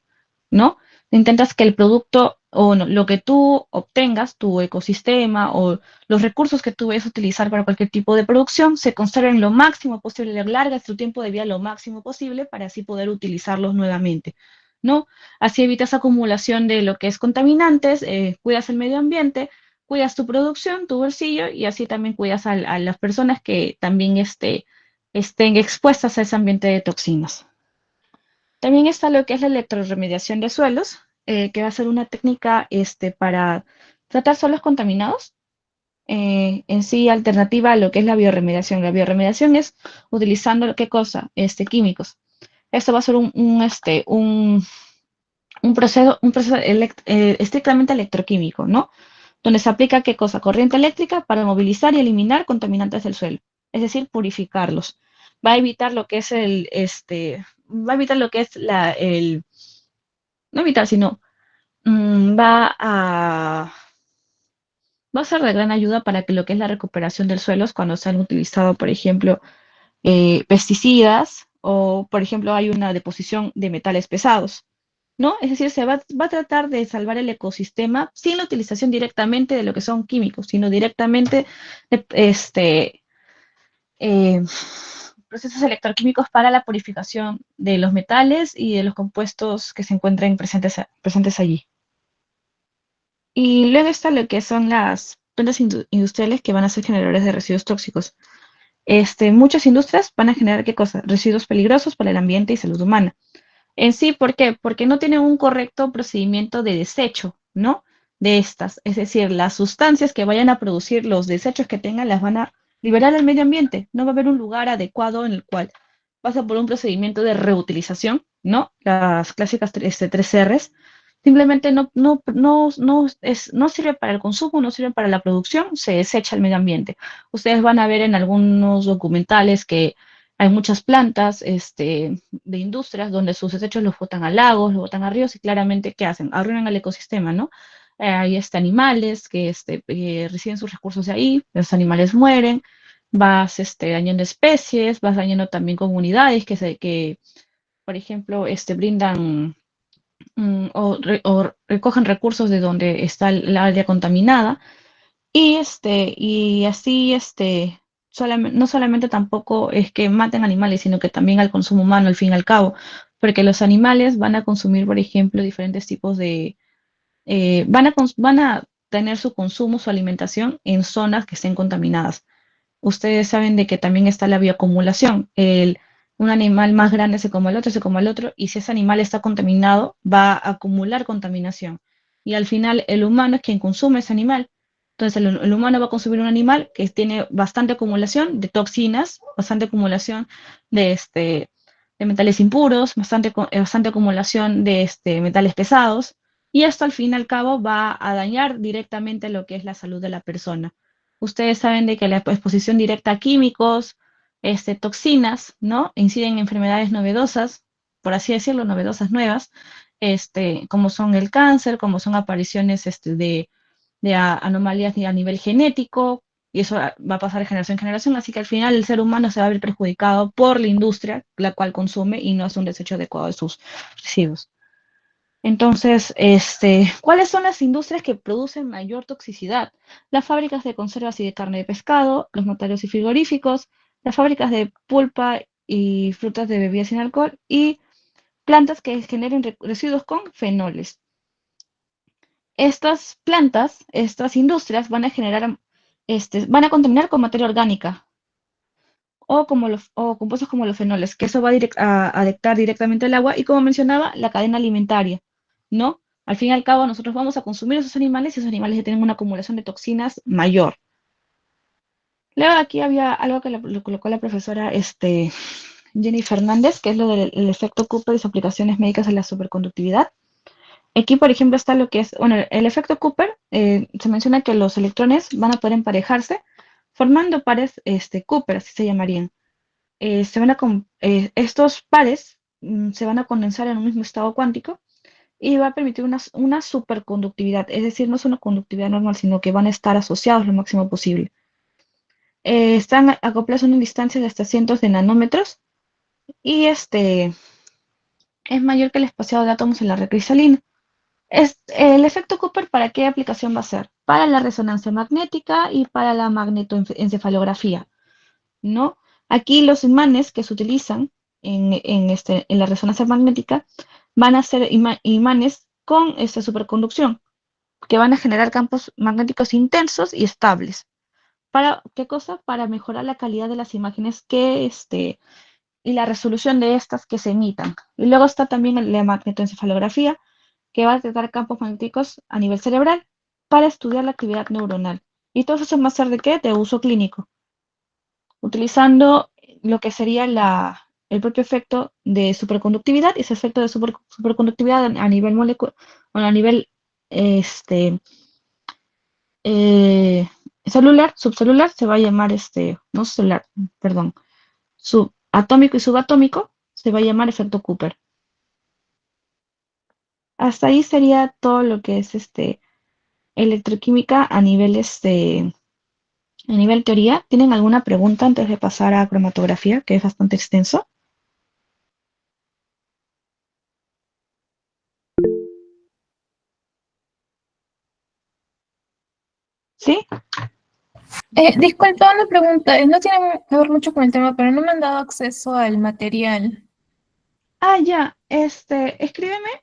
¿no? Intentas que el producto o no, lo que tú obtengas, tu ecosistema o los recursos que tú vayas a utilizar para cualquier tipo de producción, se conserven lo máximo posible, largas tu tiempo de vida lo máximo posible para así poder utilizarlos nuevamente, ¿no? Así evitas acumulación de lo que es contaminantes, cuidas el medio ambiente, cuidas tu producción, tu bolsillo y así también cuidas a las personas que también estén expuestas a ese ambiente de toxinas. También está lo que es la electroremediación de suelos, que va a ser una técnica para tratar suelos contaminados. en sí alternativa a lo que es la bioremediación. La bioremediación es utilizando, ¿qué cosa? Químicos. Esto va a ser un proceso estrictamente electroquímico, ¿no? Donde se aplica, ¿qué cosa? Corriente eléctrica para movilizar y eliminar contaminantes del suelo, es decir, purificarlos. Va a evitar lo que es va a evitar lo que es no evitar, sino va a ser de gran ayuda para que lo que es la recuperación del suelo cuando se han utilizado, por ejemplo, pesticidas o, por ejemplo, hay una deposición de metales pesados, ¿no? Es decir, va a tratar de salvar el ecosistema sin la utilización directamente de lo que son químicos, sino directamente de eh, procesos electroquímicos para la purificación de los metales y de los compuestos que se encuentren presentes allí. Y luego está lo que son las plantas industriales que van a ser generadores de residuos tóxicos. Muchas industrias van a generar, ¿qué cosa? Residuos peligrosos para el ambiente y salud humana. En sí, ¿por qué? Porque no tienen un correcto procedimiento de desecho, ¿no? De estas. Es decir, las sustancias que vayan a producir, los desechos que tengan, las van a liberar al medio ambiente. No va a haber un lugar adecuado en el cual pasa por un procedimiento de reutilización, ¿no? Las clásicas 3 Rs. Simplemente no sirve para el consumo, no sirve para la producción, se desecha al medio ambiente. Ustedes van a ver en algunos documentales que hay muchas plantas de industrias donde sus desechos los botan a lagos, los botan a ríos y claramente, ¿qué hacen? Arruinan el ecosistema, ¿no? Hay animales que reciben sus recursos de ahí, los animales mueren, vas dañando especies, vas dañando también comunidades que por ejemplo, brindan o recogen recursos de donde está el área contaminada y así, no solamente tampoco es que maten animales, sino que también al consumo humano, al fin y al cabo, porque los animales van a consumir, por ejemplo, diferentes tipos van a tener su consumo, su alimentación en zonas que estén contaminadas. Ustedes saben de que también está la bioacumulación. Un animal más grande se come al otro, se come al otro, y si ese animal está contaminado, va a acumular contaminación. Y al final el humano es quien consume ese animal. Entonces el humano va a consumir un animal que tiene bastante acumulación de toxinas, bastante acumulación de, de metales impuros, bastante acumulación de metales pesados, y esto al fin y al cabo va a dañar directamente lo que es la salud de la persona. Ustedes saben de que la exposición directa a químicos, toxinas, ¿no? Inciden en enfermedades novedosas, por así decirlo, novedosas nuevas, como son el cáncer, como son apariciones de anomalías a nivel genético, y eso va a pasar de generación en generación, así que al final el ser humano se va a ver perjudicado por la industria, la cual consume y no hace un desecho adecuado de sus residuos. Entonces, ¿cuáles son las industrias que producen mayor toxicidad? Las fábricas de conservas y de carne de pescado, los notarios y frigoríficos, las fábricas de pulpa y frutas de bebidas sin alcohol y plantas que generen residuos con fenoles. Estas plantas, estas industrias van a generar, van a contaminar con materia orgánica o compuestos como los fenoles, que eso va a afectar directamente el agua y, como mencionaba, la cadena alimentaria, ¿no? Al fin y al cabo, nosotros vamos a consumir esos animales y esos animales ya tienen una acumulación de toxinas mayor. Luego aquí había algo que lo colocó la profesora Jenny Fernández, que es lo del efecto Cooper y sus aplicaciones médicas en la superconductividad. Aquí, por ejemplo, está lo que es, bueno, el efecto Cooper, se menciona que los electrones van a poder emparejarse formando pares Cooper, así se llamarían. Estos pares se van a condensar en un mismo estado cuántico y va a permitir una superconductividad, es decir, no es una conductividad normal, sino que van a estar asociados lo máximo posible. Están acoplados a una distancia de hasta cientos de nanómetros y es mayor que el espaciado de átomos en la red cristalina. El efecto Cooper, ¿para qué aplicación va a ser? Para la resonancia magnética y para la magnetoencefalografía, ¿no? Aquí los imanes que se utilizan en la resonancia magnética van a ser imanes con esta superconducción, que van a generar campos magnéticos intensos y estables. ¿Para qué cosa? Para mejorar la calidad de las imágenes y la resolución de estas que se emitan. Y luego está también la magnetoencefalografía, que va a detectar campos magnéticos a nivel cerebral para estudiar la actividad neuronal. Y todo eso va a ser de qué? De uso clínico, utilizando lo que sería el propio efecto de superconductividad y ese efecto de superconductividad a nivel molecular, o a nivel este, eh, celular, subcelular, se va a llamar no celular, perdón, subatómico y subatómico, se va a llamar efecto Cooper. Hasta ahí sería todo lo que es electroquímica a nivel teoría. ¿Tienen alguna pregunta antes de pasar a cromatografía, que es bastante extenso? ¿Sí? Disculpa una pregunta, no tiene que ver mucho con el tema, pero no me han dado acceso al material. Ah, ya, escríbeme,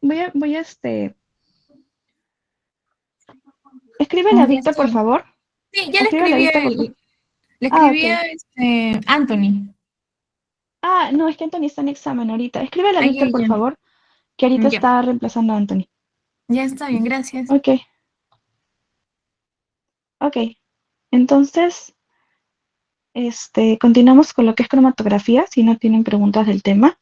escríbele a Ya Víctor, por estoy. favor. Sí, ya Escríbele a Víctor, por favor. le Ah, escribí ok. a Anthony. Ah, no, es que Anthony está en examen ahorita. Escríbele a Ahí, Víctor, por ya, favor, que ahorita ya, está reemplazando a Anthony. ya está bien, gracias. Ok, ok. Entonces, continuamos con lo que es cromatografía, si no tienen preguntas del tema.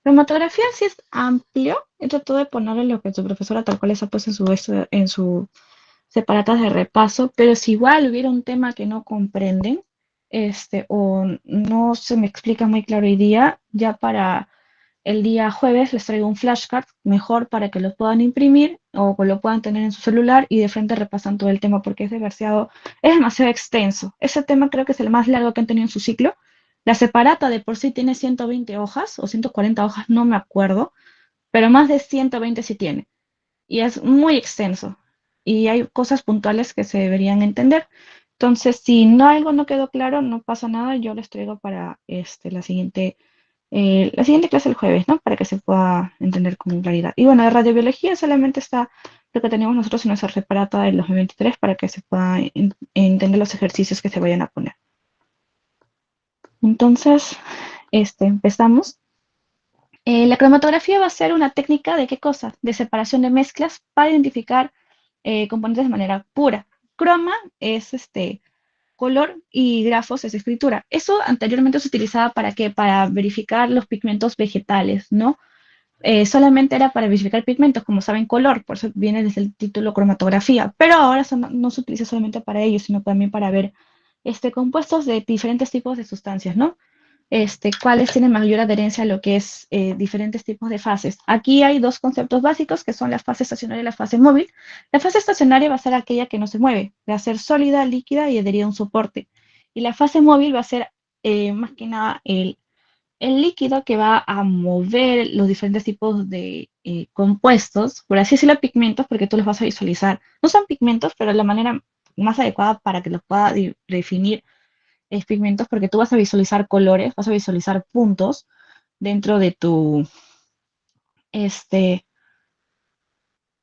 Cromatografía sí es amplio. He tratado de ponerle lo que su profesora tal cual les ha puesto en su separatas de repaso, pero si igual hubiera un tema que no comprenden, o no se me explica muy claro hoy día, ya para el día jueves les traigo un flashcard mejor para que lo puedan imprimir o lo puedan tener en su celular y de frente repasan todo el tema porque es demasiado extenso. Ese tema creo que es el más largo que han tenido en su ciclo. La separata de por sí tiene 120 hojas o 140 hojas, no me acuerdo, pero más de 120 sí tiene y es muy extenso y hay cosas puntuales que se deberían entender. Entonces, si no algo no quedó claro, no pasa nada, yo les traigo para la siguiente clase el jueves, ¿no? Para que se pueda entender con claridad. Y bueno, de radiobiología solamente está lo que tenemos nosotros en nuestra reparata del 2023 para que se pueda entender los ejercicios que se vayan a poner. Entonces, empezamos. La cromatografía va a ser una técnica de qué cosa? De separación de mezclas para identificar componentes de manera pura. Croma es color y grafos es escritura. Eso anteriormente se utilizaba para qué? Para verificar los pigmentos vegetales, ¿no? Solamente era para verificar pigmentos, como saben, color, por eso viene desde el título cromatografía, pero ahora no se utiliza solamente para ello, sino también para ver compuestos de diferentes tipos de sustancias, ¿no? Cuáles tienen mayor adherencia a lo que es diferentes tipos de fases. Aquí hay dos conceptos básicos que son la fase estacionaria y la fase móvil. La fase estacionaria va a ser aquella que no se mueve, va a ser sólida, líquida y adherida a un soporte. Y la fase móvil va a ser más que nada el líquido que va a mover los diferentes tipos de compuestos, por así decirlo, pigmentos, porque tú los vas a visualizar. No son pigmentos, pero la manera más adecuada para que los pueda definir es pigmentos, porque tú vas a visualizar colores, vas a visualizar puntos dentro de este,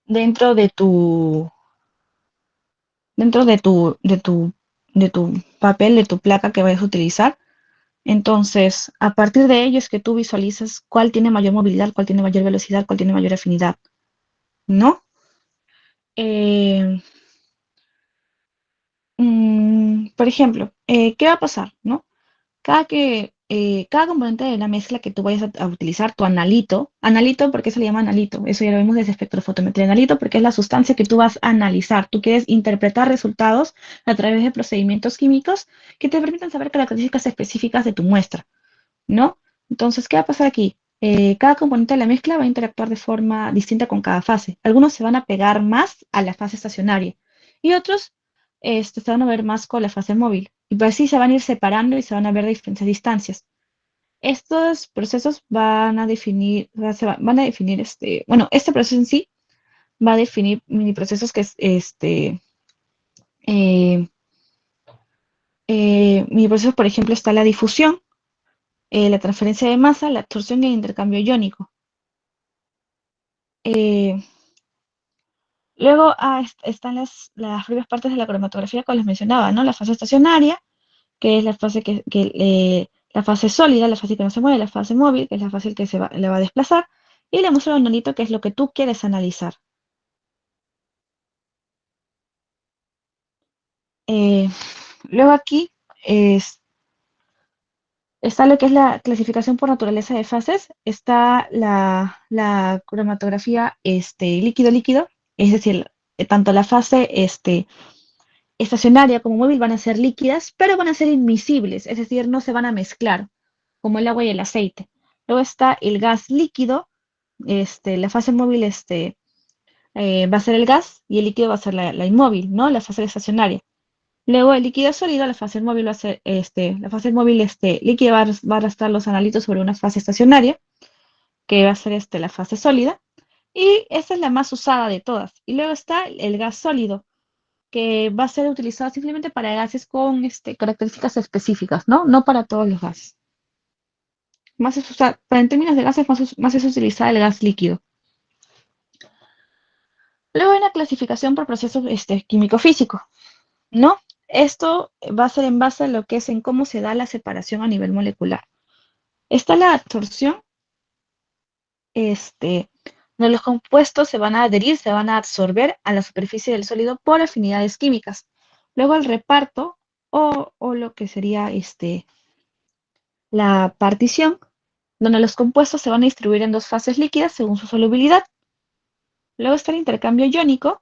dentro de tu, dentro de tu papel, de tu placa que vayas a utilizar. Entonces, a partir de ello es que tú visualizas cuál tiene mayor movilidad, cuál tiene mayor velocidad, cuál tiene mayor afinidad, ¿no? Eh, por ejemplo, ¿qué va a pasar, no? Cada componente de la mezcla que tú vayas a utilizar, tu analito, ¿por qué se le llama analito? Eso ya lo vimos desde espectrofotometría. Analito porque es la sustancia que tú vas a analizar. Tú quieres interpretar resultados a través de procedimientos químicos que te permitan saber características específicas de tu muestra, ¿no? Entonces, ¿qué va a pasar aquí? Cada componente de la mezcla va a interactuar de forma distinta con cada fase. Algunos se van a pegar más a la fase estacionaria y otros se van a ver más con la fase móvil. Y pues así se van a ir separando y se van a ver a diferentes distancias. Estos procesos van a definir, van a definir bueno, este proceso en sí va a definir mini procesos que es eh, mini procesos, por ejemplo, está la difusión, la transferencia de masa, la absorción y el intercambio iónico. Eh, Luego están las propias partes de la cromatografía que les mencionaba, ¿no? La fase estacionaria, que es la fase la fase sólida, la fase que no se mueve, la fase móvil, que es la fase que le va a desplazar, y la muestra de monolito, que es lo que tú quieres analizar. Luego aquí está lo que es la clasificación por naturaleza de fases, está la cromatografía líquido-líquido, es decir, tanto la fase estacionaria como móvil van a ser líquidas, pero van a ser inmiscibles, es decir, no se van a mezclar, como el agua y el aceite. Luego está el gas líquido, la fase móvil va a ser el gas y el líquido va a ser la inmóvil, ¿no? La fase estacionaria. Luego el líquido sólido, la fase móvil va a ser, la fase móvil líquida va a arrastrar los analitos sobre una fase estacionaria, que va a ser la fase sólida, y esa es la más usada de todas. Y luego está el gas sólido, que va a ser utilizado simplemente para gases con características específicas, ¿no? No para todos los gases. Más es en términos de gases, más es utilizar el gas líquido. Luego hay una clasificación por procesos químico-físico, ¿no? Esto va a ser en base a lo que es en cómo se da la separación a nivel molecular. Está la absorción, donde los compuestos se van a adherir, se van a absorber a la superficie del sólido por afinidades químicas. Luego el reparto o lo que sería la partición, donde los compuestos se van a distribuir en dos fases líquidas según su solubilidad. Luego está el intercambio iónico,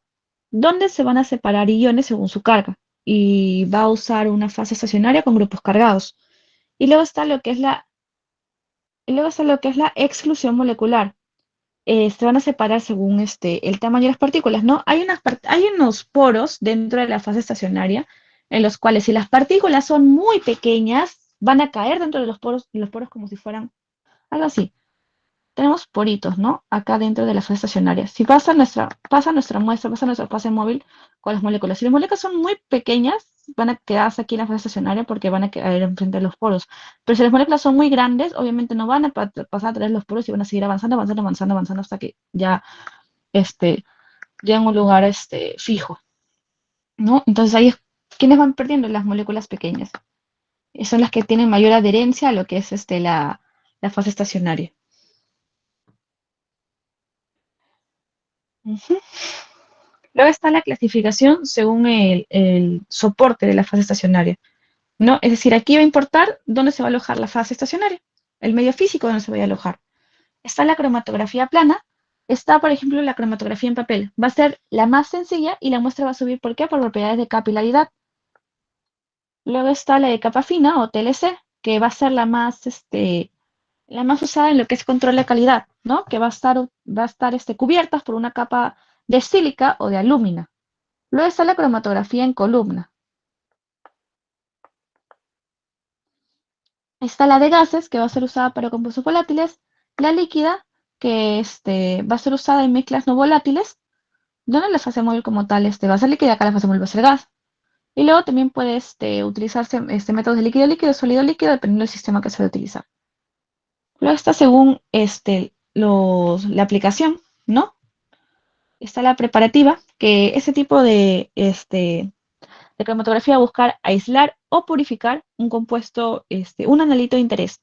donde se van a separar iones según su carga y va a usar una fase estacionaria con grupos cargados. Y luego está lo que es la exclusión molecular. Se van a separar según el tamaño de las partículas, ¿no? Hay unos poros dentro de la fase estacionaria en los cuales si las partículas son muy pequeñas, van a caer dentro de los poros como si fueran algo así. Tenemos poritos, ¿no? Acá dentro de la fase estacionaria. Si pasa nuestra muestra, pasa nuestra fase móvil con las moléculas. Si las moléculas son muy pequeñas, van a quedarse aquí en la fase estacionaria porque van a caer enfrente de los poros. Pero si las moléculas son muy grandes, obviamente no van a pasar a través de los poros y van a seguir avanzando, avanzando, avanzando, avanzando hasta que ya llegan a un lugar fijo, ¿no? Entonces ahí ¿quiénes van perdiendo? Las moléculas pequeñas. Y son las que tienen mayor adherencia a lo que es la fase estacionaria. Ujú. Luego está la clasificación según el soporte de la fase estacionaria, ¿no? Es decir, aquí va a importar dónde se va a alojar la fase estacionaria, el medio físico donde se va a alojar. Está la cromatografía plana, está, por ejemplo, la cromatografía en papel. Va a ser la más sencilla y la muestra va a subir, ¿por qué? Por propiedades de capilaridad. Luego está la de capa fina o TLC, que va a ser la más usada en lo que es control de calidad, ¿no? Que va a estar cubiertas por una capa de sílica o de alúmina. Luego está la cromatografía en columna. Está la de gases, que va a ser usada para compuestos volátiles. La líquida, que va a ser usada en mezclas no volátiles, donde la fase móvil como tal va a ser líquida, acá la fase móvil va a ser gas. Y luego también puede utilizarse métodos de líquido-líquido, sólido-líquido, dependiendo del sistema que se va a utilizar. Luego está según la aplicación, ¿no? Está la preparativa, que ese tipo de cromatografía va a buscar aislar o purificar un compuesto, un analito de interés.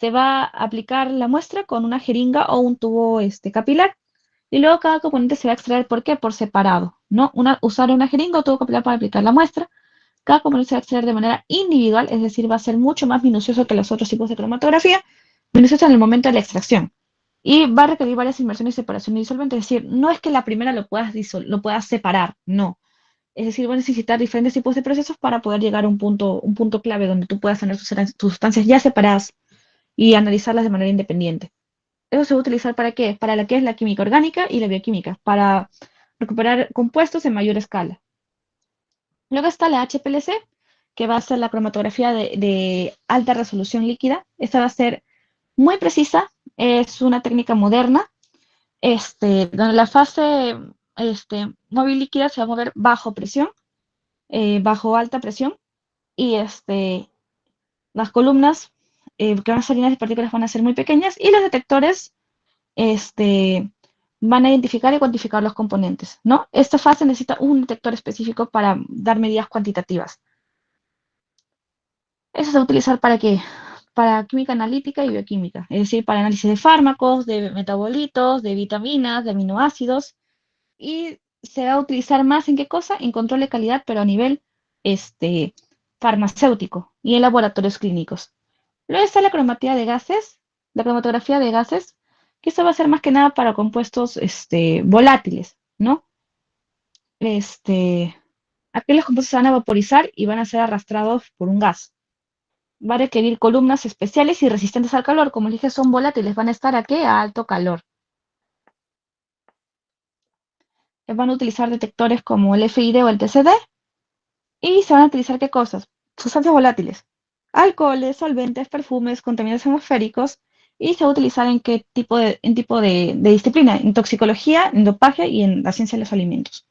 Se va a aplicar la muestra con una jeringa o un tubo capilar y luego cada componente se va a extraer, ¿por qué? Por separado, ¿no? Usar una jeringa o tubo capilar para aplicar la muestra. Cada componente se va a extraer de manera individual, es decir, va a ser mucho más minucioso que los otros tipos de cromatografía, minucioso en el momento de la extracción. Y va a requerir varias inmersiones, separación y disolvente, es decir, no es que la primera lo puedas separar, no. Es decir, va a necesitar diferentes tipos de procesos para poder llegar a un punto clave donde tú puedas tener tus sustancias ya separadas y analizarlas de manera independiente. Eso se va a utilizar ¿para qué? Para lo que es la química orgánica y la bioquímica, para recuperar compuestos en mayor escala. Luego está la HPLC, que va a ser la cromatografía de alta resolución líquida. Esta va a ser muy precisa, es una técnica moderna, donde la fase móvil líquida se va a mover bajo presión, bajo alta presión, y las columnas que van a salir de partículas van a ser muy pequeñas, y los detectores van a identificar y cuantificar los componentes, ¿no? Esta fase necesita un detector específico para dar medidas cuantitativas. Eso se va a utilizar ¿para qué? Para química analítica y bioquímica, es decir, para análisis de fármacos, de metabolitos, de vitaminas, de aminoácidos, y se va a utilizar más en qué cosa, en control de calidad, pero a nivel farmacéutico y en laboratorios clínicos. Luego está la cromatía de gases, la cromatografía de gases, que esto va a ser más que nada para compuestos volátiles, ¿no? Este, Aquí los compuestos se van a vaporizar y van a ser arrastrados por un gas. Va a requerir columnas especiales y resistentes al calor. Como les dije, son volátiles, van a estar aquí a alto calor. Van a utilizar detectores como el FID o el TCD y se van a utilizar ¿qué cosas? Sustancias volátiles, alcoholes, solventes, perfumes, contaminantes atmosféricos y se va a utilizar en qué tipo de disciplina, en toxicología, en dopaje y en la ciencia de los alimentos.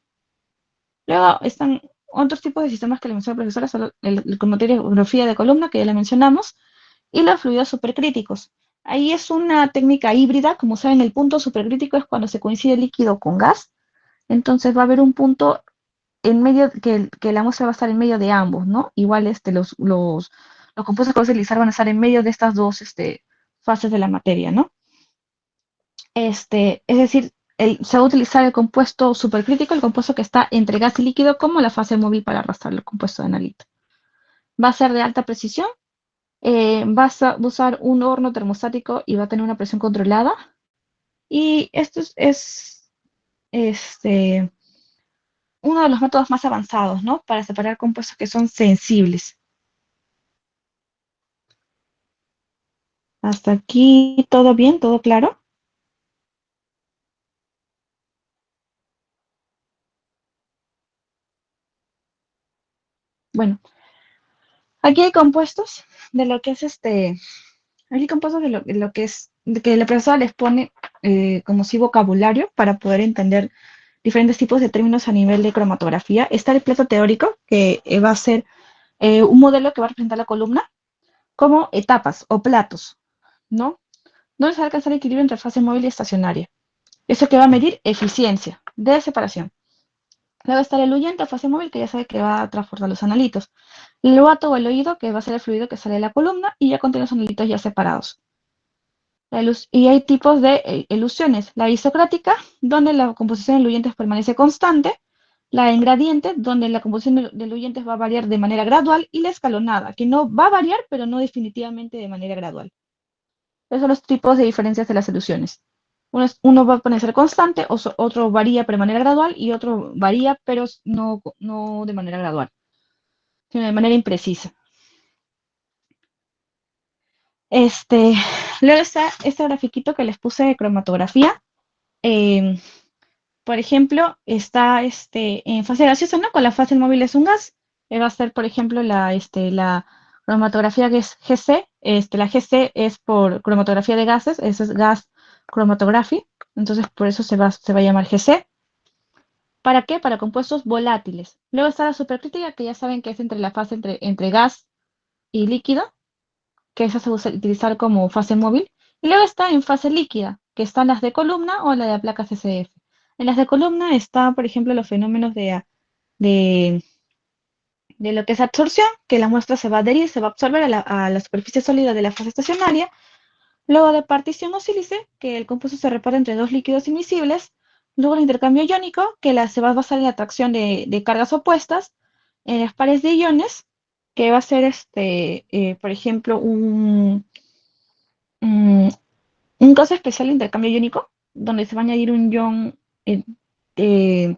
Luego están otros tipos de sistemas que le mencionó la profesora, son el cromatografía de columna, que ya la mencionamos, y los fluidos supercríticos. Ahí es una técnica híbrida, como saben, el punto supercrítico es cuando se coincide líquido con gas, entonces va a haber un punto en medio, que la muestra va a estar en medio de ambos, ¿no? Igual los compuestos que vas a utilizar van a estar en medio de estas dos fases de la materia, ¿no? Es decir, se va a utilizar el compuesto supercrítico, el compuesto que está entre gas y líquido, como la fase móvil para arrastrar el compuesto de analito. Va a ser de alta precisión, vas a usar un horno termostático y va a tener una presión controlada. Y esto es este, uno de los métodos más avanzados, ¿no? Para separar compuestos que son sensibles. Hasta aquí todo bien, todo claro. Bueno, aquí hay compuestos de lo que es hay compuestos de lo que es, de que la profesora les pone como si vocabulario para poder entender diferentes tipos de términos a nivel de cromatografía. Está el plato teórico, que va a ser un modelo que va a representar la columna como etapas o platos, ¿no? Donde se va a alcanzar el equilibrio entre fase móvil y estacionaria. Eso que va a medir eficiencia de separación. Luego está el eluyente o fase móvil, que ya sabe que va a transportar los analitos. El luato o el oído, que va a ser el fluido que sale de la columna y ya contiene los analitos ya separados. Y hay tipos de elusiones. La isocrática, donde la composición de eluyentes permanece constante. La en gradiente, donde la composición de eluyentes va a variar de manera gradual. Y la escalonada, que no va a variar, pero no definitivamente de manera gradual. Esos son los tipos de diferencias de las soluciones. Uno va a poner ser constante, otro varía pero de manera gradual y otro varía pero no de manera gradual, sino de manera imprecisa. Este, Luego está este grafiquito que les puse de cromatografía. Eh, por ejemplo, está en fase gaseosa, ¿no? Con la fase móvil es un gas. Va a ser, por ejemplo, la cromatografía que es GC. La GC es por cromatografía de gases, eso es gas chromatography. Entonces, por eso se va a llamar GC. ¿Para qué? Para compuestos volátiles. Luego está la supercrítica, que ya saben que es entre la fase entre gas y líquido, que esa se usa utilizar como fase móvil. Y luego está en fase líquida, que están las de columna o la de la placa CCF. En las de columna está, por ejemplo, los fenómenos de, de lo que es absorción, que la muestra se va a adherir, se va a absorber a la superficie sólida de la fase estacionaria. Luego de partición o sílice, que el compuesto se reparte entre dos líquidos invisibles. Luego el intercambio iónico, que se va a basar en la atracción de cargas opuestas. En las pares de iones, que va a ser, por ejemplo, un, un caso especial de intercambio iónico, donde se va a añadir un ion, eh, eh,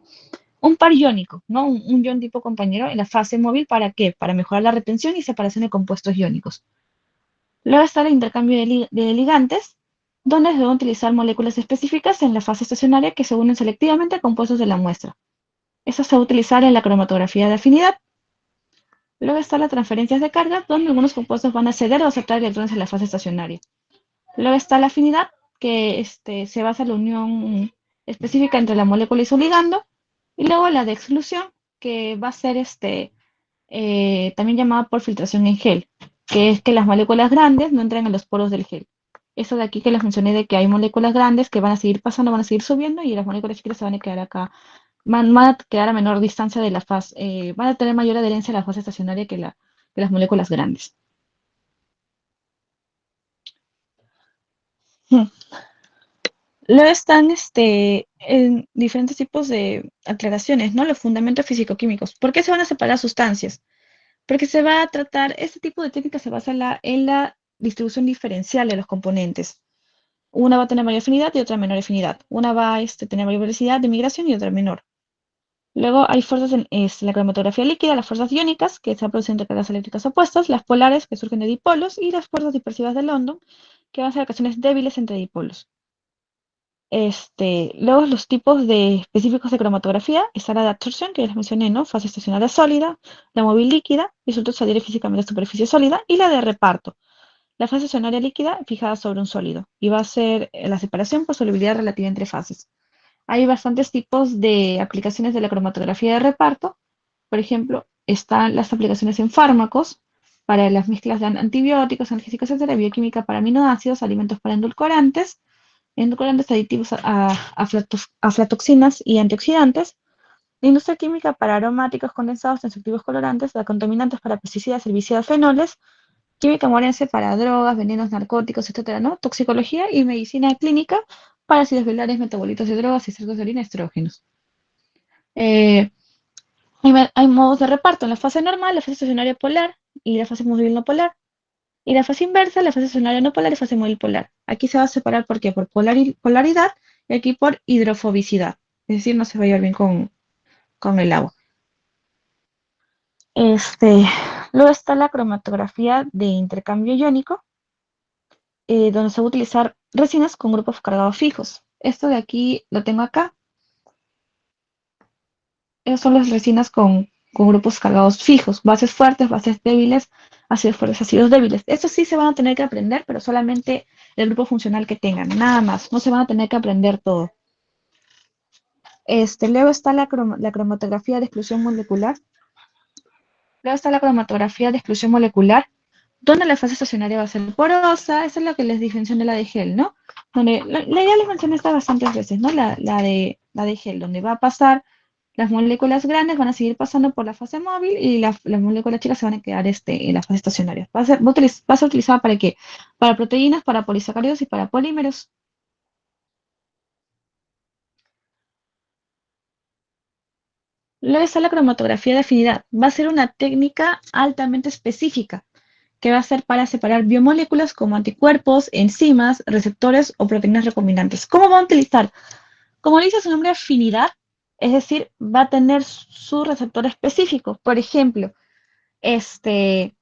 un par iónico, ¿no? Un ion tipo compañero en la fase móvil. ¿Para qué? Para mejorar la retención y separación de compuestos iónicos. Luego está el intercambio de ligantes, donde se van a utilizar moléculas específicas en la fase estacionaria que se unen selectivamente a compuestos de la muestra. Eso se va a utilizar en la cromatografía de afinidad. Luego está las transferencias de carga, donde algunos compuestos van a ceder o aceptar electrones en la fase estacionaria. Luego está la afinidad, que se basa en la unión específica entre la molécula y su ligando. Y luego la de exclusión, que va a ser también llamada por filtración en gel, que es que las moléculas grandes no entran en los poros del gel. Eso de aquí que les mencioné de que hay moléculas grandes que van a seguir pasando, van a seguir subiendo y las moléculas chiquitas se van a quedar acá, van a quedar a menor distancia de la fase, van a tener mayor adherencia a la fase estacionaria que las moléculas grandes. Luego están en diferentes tipos de aclaraciones, ¿no? Los fundamentos físico-químicos. ¿Por qué se van a separar sustancias? Porque se va a tratar, este tipo de técnica se basa en la distribución diferencial de los componentes. Una va a tener mayor afinidad y otra menor afinidad. Una va a tener mayor velocidad de migración y otra menor. Luego hay fuerzas en la cromatografía líquida, las fuerzas iónicas, que se producen entre cargas eléctricas opuestas, las polares, que surgen de dipolos, y las fuerzas dispersivas de London, que van a ser ocasiones débiles entre dipolos. Luego los tipos específicos de cromatografía, está la de absorción, que ya les mencioné, ¿no? Fase estacionaria sólida, la móvil líquida, resulta se adhiere físicamente a superficie sólida, y la de reparto, la fase estacionaria líquida fijada sobre un sólido, y va a ser la separación por solubilidad relativa entre fases. Hay bastantes tipos de aplicaciones de la cromatografía de reparto. Por ejemplo, están las aplicaciones en fármacos para las mezclas de antibióticos, analgésicos, etcétera, bioquímica para aminoácidos, alimentos para endulcorantes aditivos aflatoxinas y antioxidantes, la industria química para aromáticos condensados, tensioactivos colorantes, la contaminantes para pesticidas, herbicidas, fenoles, química forense para drogas, venenos, narcóticos, etcétera, ¿no? Toxicología y medicina clínica para ácidos biliares, metabolitos de drogas, extractos de orina, estrógenos. Eh, hay modos de reparto en la fase normal, la fase estacionaria polar y la fase móvil no polar. Y la fase inversa, la fase estacionaria no polar y fase móvil polar. Aquí se va a separar ¿por qué? Por polaridad y aquí por hidrofobicidad. Es decir, no se va a llevar bien con el agua. Luego está la cromatografía de intercambio iónico, donde se va a utilizar resinas con grupos cargados fijos. Esto de aquí lo tengo acá. Esas son las resinas con grupos cargados fijos, bases fuertes, bases débiles, ácidos fuertes, ácidos débiles. Estos sí se van a tener que aprender, pero solamente el grupo funcional que tengan, nada más. No se van a tener que aprender todo. Luego está la cromatografía de exclusión molecular. Luego está la cromatografía de exclusión molecular, donde la fase estacionaria va a ser porosa. Esa es lo que les mencioné de la de gel, ¿no? Donde, ya les mencioné esta bastantes veces, ¿no? La de gel, donde va a pasar las moléculas grandes van a seguir pasando por la fase móvil y las moléculas chicas se van a quedar en la fase estacionaria. Va a ser utilizada para qué? Para proteínas, para polisacáridos y para polímeros. Luego está la cromatografía de afinidad. Va a ser una técnica altamente específica que va a ser para separar biomoléculas como anticuerpos, enzimas, receptores o proteínas recombinantes. ¿Cómo va a utilizar? Como dice su nombre, afinidad, es decir, va a tener su receptor específico. Este,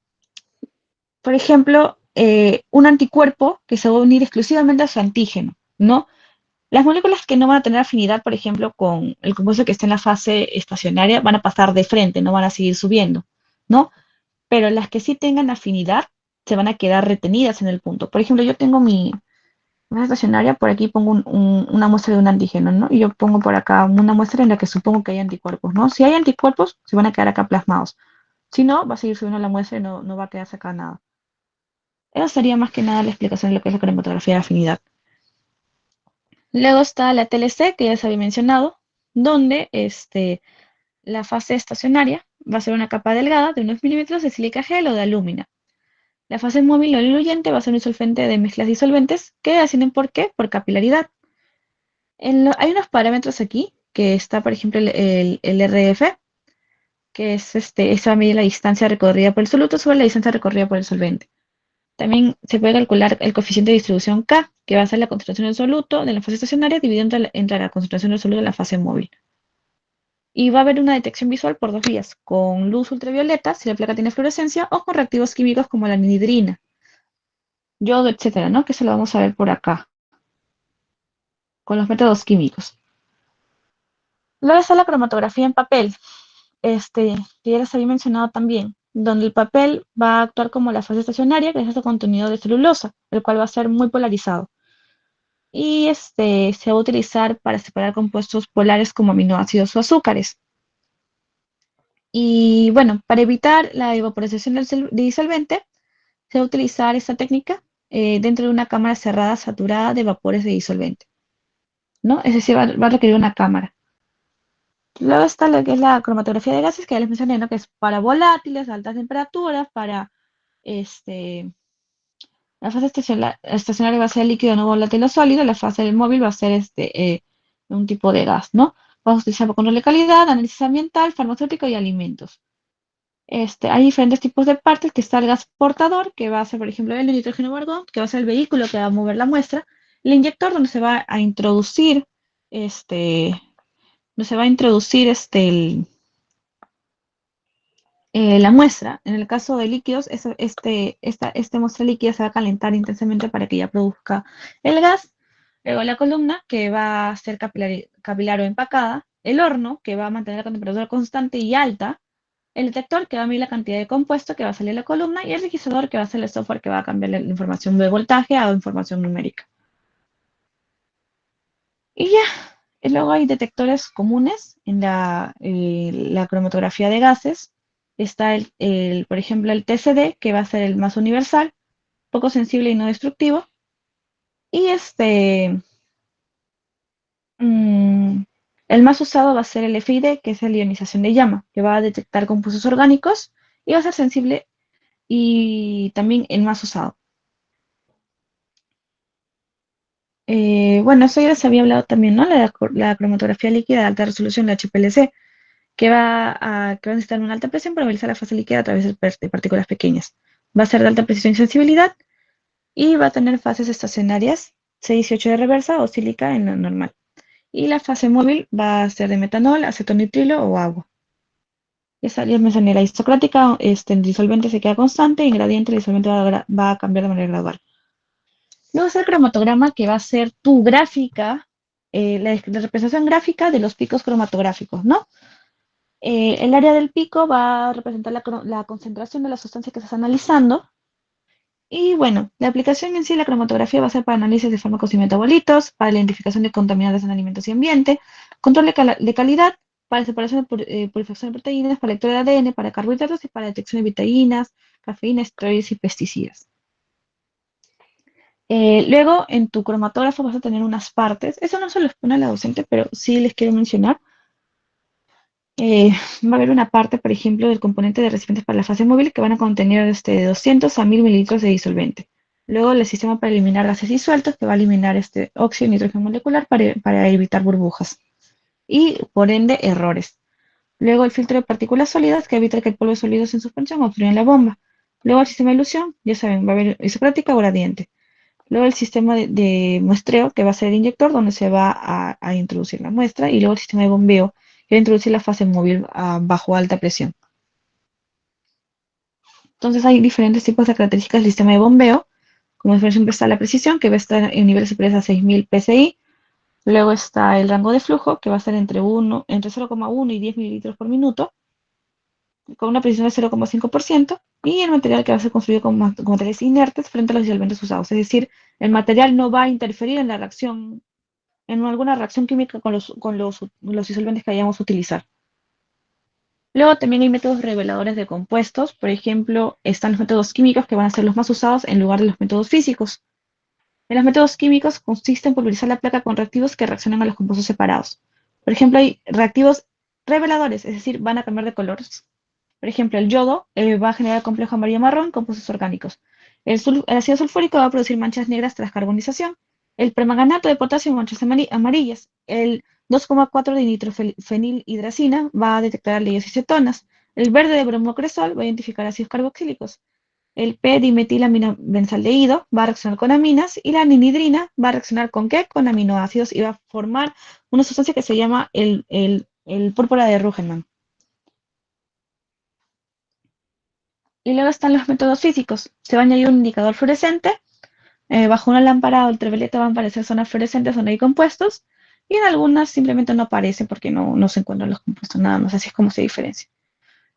un anticuerpo que se va a unir exclusivamente a su antígeno, ¿no? Las moléculas que no van a tener afinidad, por ejemplo, con el compuesto que está en la fase estacionaria, van a pasar de frente, no van a seguir subiendo, ¿no? Pero las que sí tengan afinidad se van a quedar retenidas en el punto. Por ejemplo, yo tengo mi fase estacionaria, por aquí pongo una muestra de un antígeno, ¿no? Y yo pongo por acá una muestra en la que supongo que hay anticuerpos, ¿no? Si hay anticuerpos, se van a quedar acá plasmados. Si no, va a seguir subiendo la muestra y no va a quedarse acá nada. Eso sería más que nada la explicación de lo que es la cromatografía de afinidad. Luego está la TLC, que ya se había mencionado, donde la fase estacionaria va a ser una capa delgada de unos milímetros de sílica gel o de alúmina. La fase móvil o diluyente va a ser un disolvente de mezclas disolventes que ascienden ¿por qué? Por capilaridad. Hay unos parámetros aquí, que está, por ejemplo, el RF, que es esa va a medir la distancia recorrida por el soluto sobre la distancia recorrida por el solvente. También se puede calcular el coeficiente de distribución K, que va a ser la concentración del soluto de la fase estacionaria dividido entre la concentración del soluto de la fase móvil. Y va a haber una detección visual por dos vías, con luz ultravioleta, si la placa tiene fluorescencia, o con reactivos químicos como la anhidrina, yodo, etcétera, ¿no? Que eso lo vamos a ver por acá, con los métodos químicos. Luego está la cromatografía en papel, que ya les había mencionado también, donde el papel va a actuar como la fase estacionaria, que es este contenido de celulosa, el cual va a ser muy polarizado. Y se va a utilizar para separar compuestos polares como aminoácidos o azúcares. Y bueno, para evitar la evaporización del disolvente, se va a utilizar esta técnica dentro de una cámara cerrada saturada de vapores de disolvente, ¿no? Es decir, va a requerir una cámara. Luego está lo que es la cromatografía de gases, que ya les mencioné, ¿no? Que es para volátiles, altas temperaturas, para este, La fase estacionaria va a ser líquido, no volátil o sólido. La fase del móvil va a ser un tipo de gas, ¿no? Vamos a utilizar control de calidad, análisis ambiental, farmacéutico y alimentos. Hay diferentes tipos de partes, que está el gas portador, que va a ser, por ejemplo, el nitrógeno o argón, que va a ser el vehículo que va a mover la muestra. El inyector, donde se va a introducir, donde se va a introducir la muestra. En el caso de líquidos, esta muestra líquida se va a calentar intensamente para que ya produzca el gas. Luego la columna, que va a ser capilar o empacada. El horno, que va a mantener la temperatura constante y alta. El detector, que va a medir la cantidad de compuesto que va a salir de la columna. Y el registrador, que va a ser el software que va a cambiar la información de voltaje a información numérica. Y ya. Y luego hay detectores comunes en la cromatografía de gases. Está por ejemplo, el TCD, que va a ser el más universal, poco sensible y no destructivo. Y mm, el más usado va a ser el FID, que es la ionización de llama, que va a detectar compuestos orgánicos y va a ser sensible, y también el más usado. Bueno, eso ya se había hablado también, ¿no? La cromatografía líquida de alta resolución, la HPLC, que va a necesitar una alta presión para realizar la fase líquida a través de partículas pequeñas. Va a ser de alta precisión y sensibilidad y va a tener fases estacionarias, 6 y 8 de reversa o sílica en la normal. Y la fase móvil va a ser de metanol, acetonitrilo o agua. Esa ya mencioné la isocrática, el disolvente se queda constante y el gradiente el disolvente va a cambiar de manera gradual. Luego está el cromatograma, que va a ser tu gráfica, la representación gráfica de los picos cromatográficos, ¿no? El área del pico va a representar la concentración de la sustancia que estás analizando. Y bueno, la aplicación en sí, la cromatografía, va a ser para análisis de fármacos y metabolitos, para la identificación de contaminantes en alimentos y ambiente, control de calidad, para separación de purificación de proteínas, para lectura de ADN, para carbohidratos y para detección de vitaminas, cafeína, esteroides y pesticidas. Luego, en tu cromatógrafo vas a tener unas partes. Eso no se lo expone la docente, pero sí les quiero mencionar. Eh, Va a haber una parte, por ejemplo, del componente de recipientes para la fase móvil, que van a contener de 200 a 1000 mililitros de disolvente. Luego el sistema para eliminar gases disueltos, que va a eliminar óxido y nitrógeno molecular para evitar burbujas y, por ende, errores. Luego el filtro de partículas sólidas, que evita que el polvo de sólidos en suspensión obstruyan la bomba. Luego el sistema de ilusión, ya saben, va a haber isocrática o gradiente. Luego el sistema de muestreo, que va a ser el inyector, donde se va a introducir la muestra. Y luego el sistema de bombeo, que va a introducir la fase móvil bajo alta presión. Entonces hay diferentes tipos de características del sistema de bombeo. Como siempre está la precisión, que va a estar en niveles superiores a 6000 psi. Luego está el rango de flujo, que va a ser entre 0,1 y 10 mililitros por minuto, con una precisión de 0,5%. Y el material, que va a ser construido con materiales inertes frente a los disolventes usados. Es decir, el material no va a interferir en la reacción, en alguna reacción química con los disolventes que vayamos a utilizar. Luego también hay métodos reveladores de compuestos. Por ejemplo, están los métodos químicos, que van a ser los más usados en lugar de los métodos físicos. En los métodos químicos consiste en pulverizar la placa con reactivos que reaccionan a los compuestos separados. Por ejemplo, hay reactivos reveladores, es decir, van a cambiar de colores. Por ejemplo, el yodo va a generar el complejo amarillo-marrón en compuestos orgánicos. El ácido sulfúrico va a producir manchas negras tras carbonización. El permanganato de potasio, manchas amarillas. El 2,4 de nitrofenilhidracina va a detectar aldehídos y cetonas. El verde de bromocresol va a identificar ácidos carboxílicos. El P-dimetilaminobenzdehído va a reaccionar con aminas, y la anhidrina va a reaccionar ¿con qué? Con aminoácidos, y va a formar una sustancia que se llama el púrpura de Rüggelmann. Y luego están los métodos físicos. Se va a añadir un indicador fluorescente. Bajo una lámpara ultravioleta van a aparecer zonas fluorescentes donde hay compuestos, y en algunas simplemente no aparecen porque no se encuentran los compuestos, nada más. Así es como se diferencia.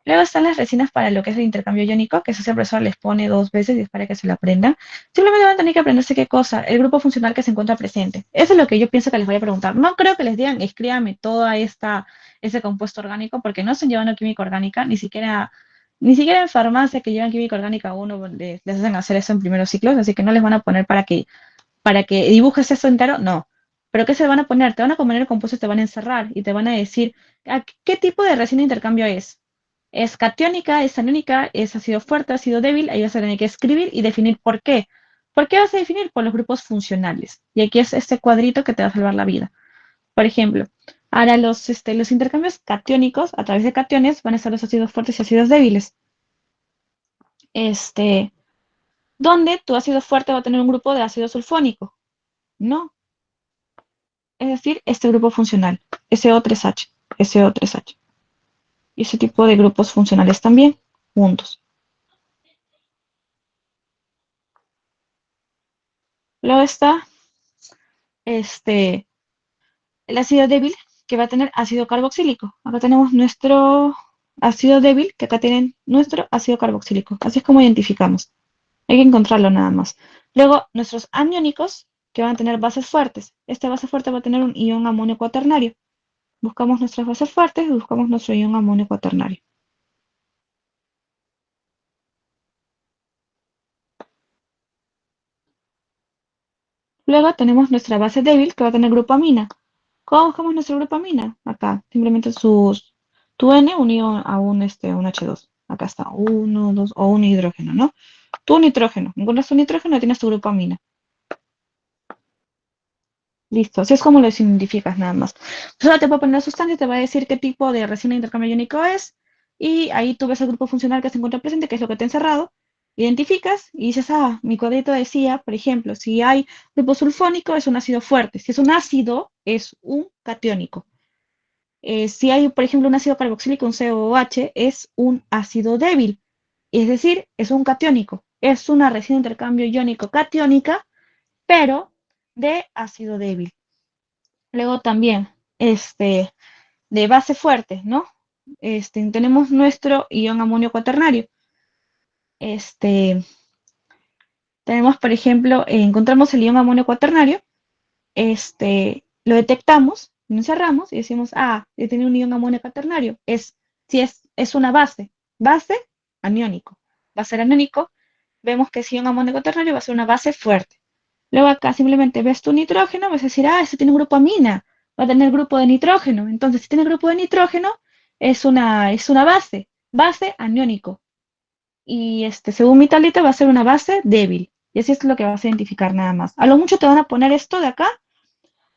Luego están las resinas para lo que es el intercambio iónico, que eso el profesor les pone 2 veces y es para que se lo aprendan. Simplemente van a tener que aprenderse qué cosa, el grupo funcional que se encuentra presente. Eso es lo que yo pienso que les voy a preguntar. No creo que les digan, escríbame todo ese compuesto orgánico, porque no están llevando química orgánica, ni siquiera en farmacia, que llevan química orgánica 1, les hacen hacer eso en primeros ciclos, así que no les van a poner para que dibujes eso entero, no. Pero ¿qué se van a poner? Te van a poner el compuesto y te van a encerrar y te van a decir, ¿qué tipo de resina de intercambio es? ¿Es catiónica, es aniónica, es ácido fuerte, ácido débil? Ahí vas a tener que escribir y definir por qué. ¿Por qué vas a definir? Por los grupos funcionales. Y aquí es este cuadrito que te va a salvar la vida. Por ejemplo, ahora los intercambios catiónicos a través de cationes van a ser los ácidos fuertes y ácidos débiles. Donde tu ácido fuerte va a tener un grupo de ácido sulfónico. No. Es decir, este grupo funcional, SO3H, SO3H. Y ese tipo de grupos funcionales también, juntos. Luego está el ácido débil, que va a tener ácido carboxílico. Acá tenemos nuestro ácido débil, que acá tienen nuestro ácido carboxílico. Así es como identificamos. Hay que encontrarlo nada más. Luego, nuestros aniónicos, que van a tener bases fuertes. Esta base fuerte va a tener un ion amonio cuaternario. Buscamos nuestras bases fuertes y buscamos nuestro ion amonio cuaternario. Luego tenemos nuestra base débil, que va a tener grupo amina. ¿Cómo buscamos nuestro grupo amina? Acá, simplemente tu N unido a un H2. Acá está, 1, 2, o un hidrógeno, ¿no? Tu nitrógeno. Encuentras tu nitrógeno y tienes tu grupo amina. Listo, así es como lo identificas nada más. Solo te puedo poner la sustancia y te va a decir qué tipo de resina de intercambio iónico es. Y ahí tú ves el grupo funcional que se encuentra presente, que es lo que te ha encerrado. Identificas y dices, ah, mi cuadrito decía, por ejemplo, si hay grupo sulfónico es un ácido fuerte. Si es un ácido, es un catiónico. Si hay, por ejemplo, un ácido carboxílico, un COOH, es un ácido débil. Es decir, es un catiónico. Es una resina de intercambio iónico catiónica, pero de ácido débil. Luego también, de base fuerte, ¿no? Tenemos nuestro ion amonio cuaternario. Tenemos, por ejemplo, encontramos el ion amonio cuaternario, lo detectamos, lo encerramos y decimos, ah, tiene un ion amonio cuaternario. Si es una base aniónico. Va a ser aniónico, vemos que ese ion amonio cuaternario va a ser una base fuerte. Luego acá simplemente ves tu nitrógeno, vas a decir, ah, este tiene un grupo amina, va a tener grupo de nitrógeno. Entonces, si tiene grupo de nitrógeno, es una base aniónico. Y según mi tablita va a ser una base débil. Y así es lo que vas a identificar nada más. A lo mucho te van a poner esto de acá,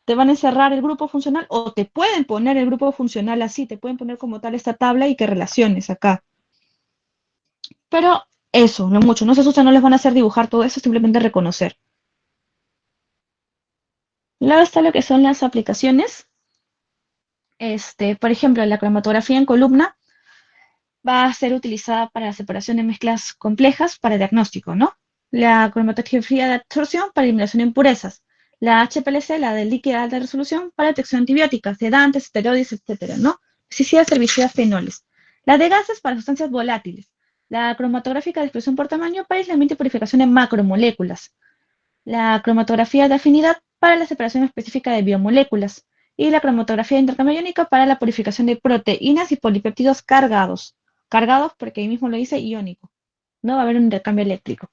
te van a encerrar el grupo funcional o te pueden poner el grupo funcional así, te pueden poner como tal esta tabla y que relaciones acá. Pero eso, lo mucho. No se asustan, no les van a hacer dibujar todo eso, simplemente reconocer. Luego está lo que son las aplicaciones. Por ejemplo, la cromatografía en columna va a ser utilizada para la separación de mezclas complejas para diagnóstico, ¿no? La cromatografía de absorción para eliminación de impurezas. La HPLC, la de líquida de alta resolución, para detección de antibióticas, sedantes, esteroides, etcétera, ¿no? Pesticidas, herbicidas, fenoles. La de gases para sustancias volátiles. La cromatográfica de expresión por tamaño para aislamiento y purificación de macromoléculas. La cromatografía de afinidad para la separación específica de biomoléculas. Y la cromatografía de intercambio iónico para la purificación de proteínas y polipéptidos cargados. Cargados porque ahí mismo lo dice iónico. No va a haber un intercambio eléctrico.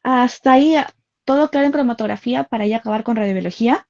Hasta ahí todo claro en cromatografía para ya acabar con radiobiología.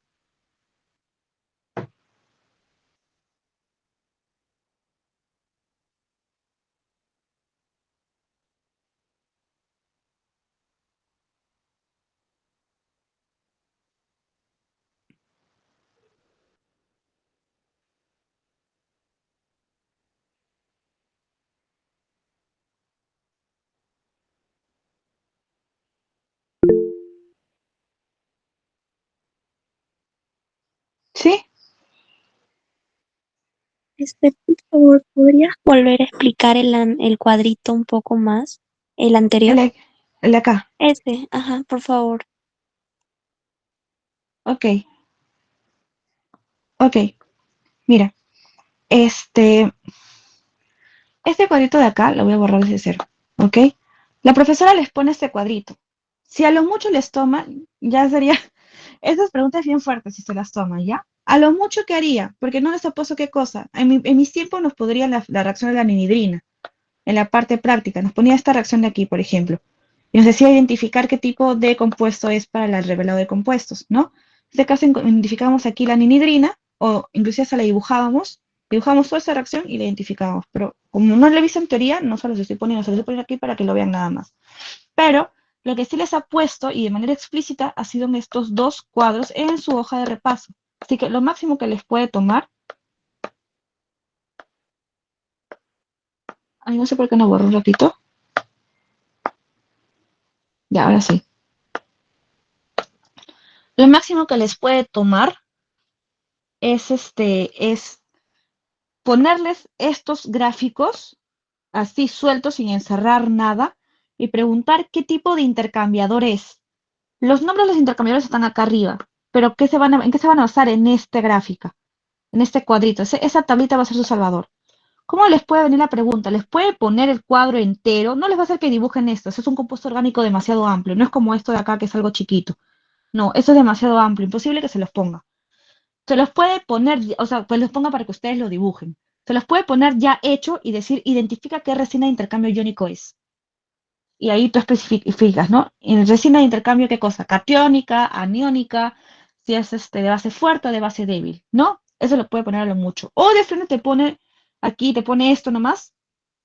¿Sí? Por favor, ¿podrías volver a explicar el cuadrito un poco más? El El anterior. de, el de acá. Ese, ajá, por favor. Ok. Ok. Mira. Este cuadrito de acá lo voy a borrar desde cero. ¿Ok? La profesora les pone este cuadrito. Si a lo mucho les toma, ya sería. Estas preguntas bien fuertes si se las toman, ¿ya? A lo mucho, ¿qué haría? Porque no les apuesto qué cosa. En mis tiempos nos podría la reacción de la anhidrina, en la parte práctica. Nos ponía esta reacción de aquí, por ejemplo. Y nos decía identificar qué tipo de compuesto es para el revelado de compuestos, ¿no? En este caso identificamos aquí la anhidrina, o inclusive hasta la dibujamos toda esa reacción y la identificamos. Pero como no la he visto en teoría, no se los estoy poniendo, se los estoy poniendo aquí para que lo vean nada más. Pero Lo que sí les ha puesto, y de manera explícita, ha sido en estos dos cuadros en su hoja de repaso. Así que lo máximo que les puede tomar... Ay, no sé por qué no borro un ratito. Ya, ahora sí. Lo máximo que les puede tomar es ponerles estos gráficos así sueltos, sin encerrar nada, y preguntar qué tipo de intercambiador es. Los nombres de los intercambiadores están acá arriba, pero ¿en qué se van a basar en esta gráfica? En este cuadrito. Esa tablita va a ser su salvador. ¿Cómo les puede venir la pregunta? ¿Les puede poner el cuadro entero? No les va a hacer que dibujen esto. Eso es un compuesto orgánico demasiado amplio. No es como esto de acá, que es algo chiquito. No, eso es demasiado amplio. Imposible que se los ponga. Se los puede poner, o sea, pues los ponga para que ustedes lo dibujen. Se los puede poner ya hecho y decir, identifica qué resina de intercambio iónico es. Y ahí tú especificas, ¿no? En resina de intercambio, ¿qué cosa? Catiónica, aniónica, si es de base fuerte o de base débil, ¿no? Eso lo puede poner a lo mucho. O de frente te pone, aquí te pone esto nomás,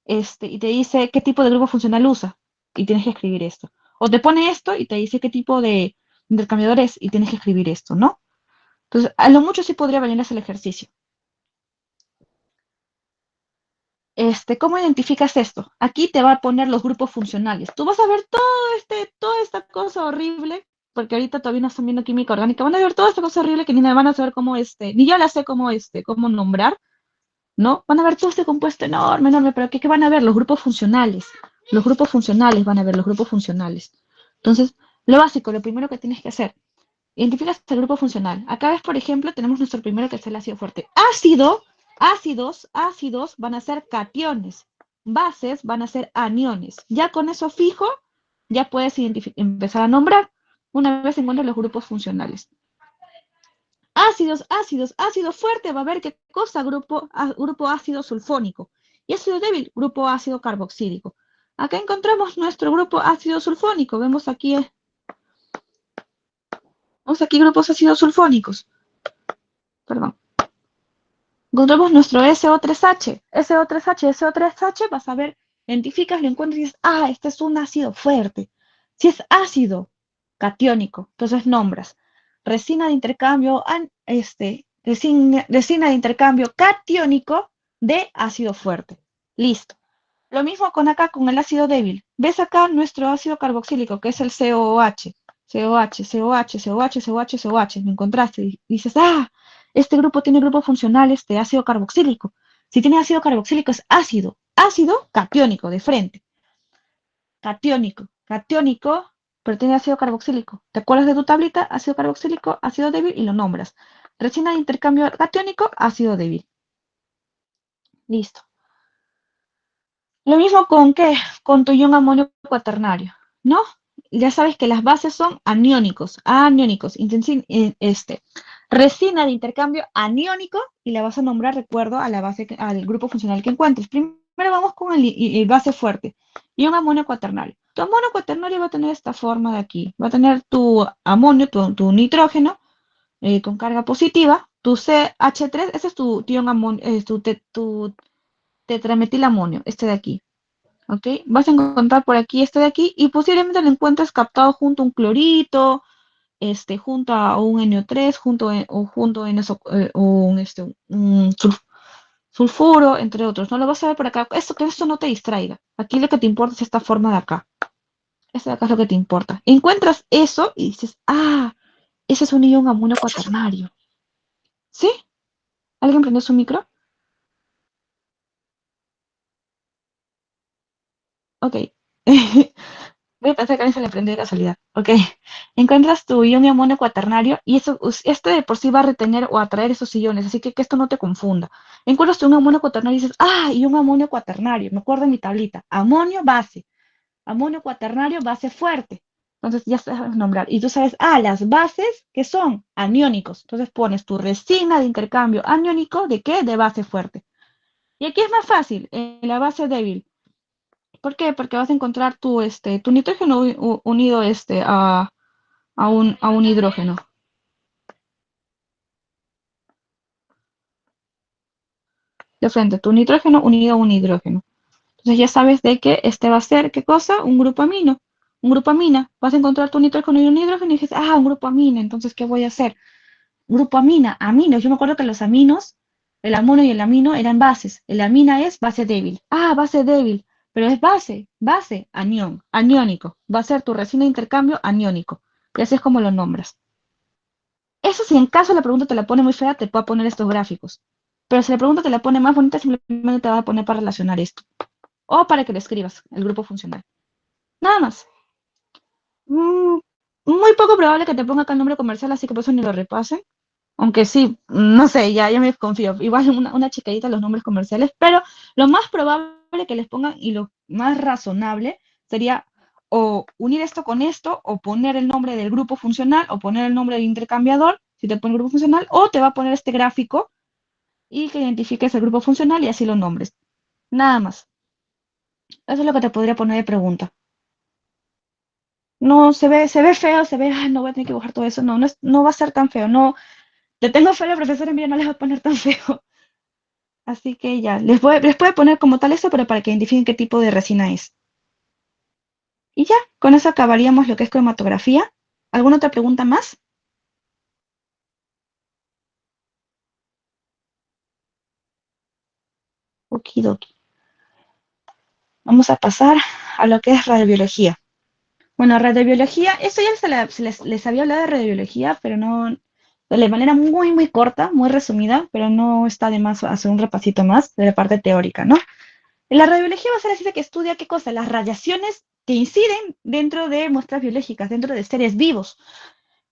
y te dice qué tipo de grupo funcional usa, y tienes que escribir esto. O te pone esto y te dice qué tipo de intercambiador es, y tienes que escribir esto, ¿no? Entonces, a lo mucho sí podría valerles el ejercicio. ¿Cómo identificas esto? Aquí te va a poner los grupos funcionales. Tú vas a ver toda esta cosa horrible, porque ahorita todavía no están viendo química orgánica. Van a ver toda esta cosa horrible que ni me van a saber cómo, ni yo la sé cómo nombrar, ¿no? Van a ver todo este compuesto enorme, enorme, pero ¿qué van a ver? Los grupos funcionales. Los grupos funcionales van a ver los grupos funcionales. Entonces, lo básico, lo primero que tienes que hacer, identificas el grupo funcional. Acá ves, por ejemplo, tenemos nuestro primero que es el ácido fuerte. Ácidos van a ser cationes. Bases van a ser aniones. Ya con eso fijo, ya puedes empezar a nombrar una vez encuentres los grupos funcionales. Ácido fuerte va a ver qué cosa, grupo ácido sulfónico. Y ácido débil, grupo ácido carboxílico. Acá encontramos nuestro grupo ácido sulfónico. Vemos aquí grupos ácidos sulfónicos. Perdón. Encontramos nuestro SO3H. SO3H, vas a ver, identificas, lo encuentras y dices, este es un ácido fuerte. Si es ácido catiónico, entonces nombras resina de intercambio, resina de intercambio catiónico de ácido fuerte. Listo. Lo mismo con acá, con el ácido débil. ¿Ves acá nuestro ácido carboxílico, que es el COOH? COH. Me encontraste y dices, este grupo tiene grupos funcionales de ácido carboxílico. Si tiene ácido carboxílico es ácido catiónico, de frente. Catiónico, pero tiene ácido carboxílico. ¿Te acuerdas de tu tablita? Ácido carboxílico, ácido débil y lo nombras. Resina de intercambio catiónico, ácido débil. Listo. Lo mismo con ¿qué? Con tu ion amonio cuaternario, ¿no? Ya sabes que las bases son aniónicos. Resina de intercambio aniónico y la vas a nombrar, recuerdo, al grupo funcional que encuentres. Primero vamos con el base fuerte, ion amonio cuaternario. Tu amonio cuaternario va a tener esta forma de aquí. Va a tener tu amonio, tu nitrógeno, con carga positiva, tu CH3, ese es tu ion amonio, tu tetrametilamonio, este de aquí. ¿Ok? Vas a encontrar por aquí este de aquí y posiblemente lo encuentres captado junto a un clorito, junto a un NO3, junto en eso, un sulfuro, entre otros. No lo vas a ver por acá. Que esto no te distraiga. Aquí lo que te importa es esta forma de acá. Esta de acá es lo que te importa. Encuentras eso y dices, ese es un ion amonio cuaternario. ¿Sí? ¿Alguien prendió su micro? Ok. Voy a pensar que a alguien se le prendió de casualidad. Ok. Encuentras tu ion amonio cuaternario y este de por sí va a retener o atraer esos iones, así que esto no te confunda. Encuentras tu ion amonio cuaternario y dices, ion amonio cuaternario. Me acuerdo en mi tablita. Amonio base. Amonio cuaternario base fuerte. Entonces ya sabes nombrar. Y tú sabes, las bases que son aniónicos. Entonces pones tu resina de intercambio aniónico, ¿de qué? De base fuerte. Y aquí es más fácil, en la base débil. ¿Por qué? Porque vas a encontrar tu nitrógeno unido a un hidrógeno. De frente, tu nitrógeno unido a un hidrógeno. Entonces ya sabes de que este va a ser, ¿qué cosa? Un grupo amino. un grupo amina. Vas a encontrar tu nitrógeno y un hidrógeno y dices, ah, un grupo amina, entonces, ¿qué voy a hacer? Grupo amina, aminos. Yo me acuerdo que los aminos, el amono y el amino eran bases. El amina es base débil. Ah, base débil, pero es base, anión, aniónico. Va a ser tu resina de intercambio aniónico. Y así es como lo nombras. Eso si en caso la pregunta te la pone muy fea, te puede poner estos gráficos. Pero si la pregunta te la pone más bonita, simplemente te va a poner para relacionar esto. O para que lo escribas, el grupo funcional. Nada más. Muy poco probable que te ponga acá el nombre comercial, así que por eso ni lo repasen. Aunque sí, no sé, ya me desconfío. Igual una checadita a los nombres comerciales, pero lo más probable que les pongan y lo más razonable sería o unir esto con esto, o poner el nombre del grupo funcional, o poner el nombre del intercambiador, si te pone el grupo funcional, o te va a poner este gráfico y que identifiques el grupo funcional y así lo nombres. Nada más. Eso es lo que te podría poner de pregunta. No, se ve feo, ay, no voy a tener que dibujar todo eso. No va a ser tan feo. No, le tengo fe a la profesora, mira, no les va a poner tan feo. Así que ya, les puede poner como tal eso, pero para que identifiquen qué tipo de resina es. Y ya, con eso acabaríamos lo que es cromatografía. ¿Alguna otra pregunta más? Okidoki. Vamos a pasar a lo que es radiobiología. Bueno, radiobiología, eso ya les había hablado de radiobiología, pero no de manera muy, muy corta, muy resumida, pero no está de más hacer un repasito más de la parte teórica, ¿no? La radiobiología va a ser la ciencia que estudia qué cosa, las radiaciones que inciden dentro de muestras biológicas, dentro de seres vivos.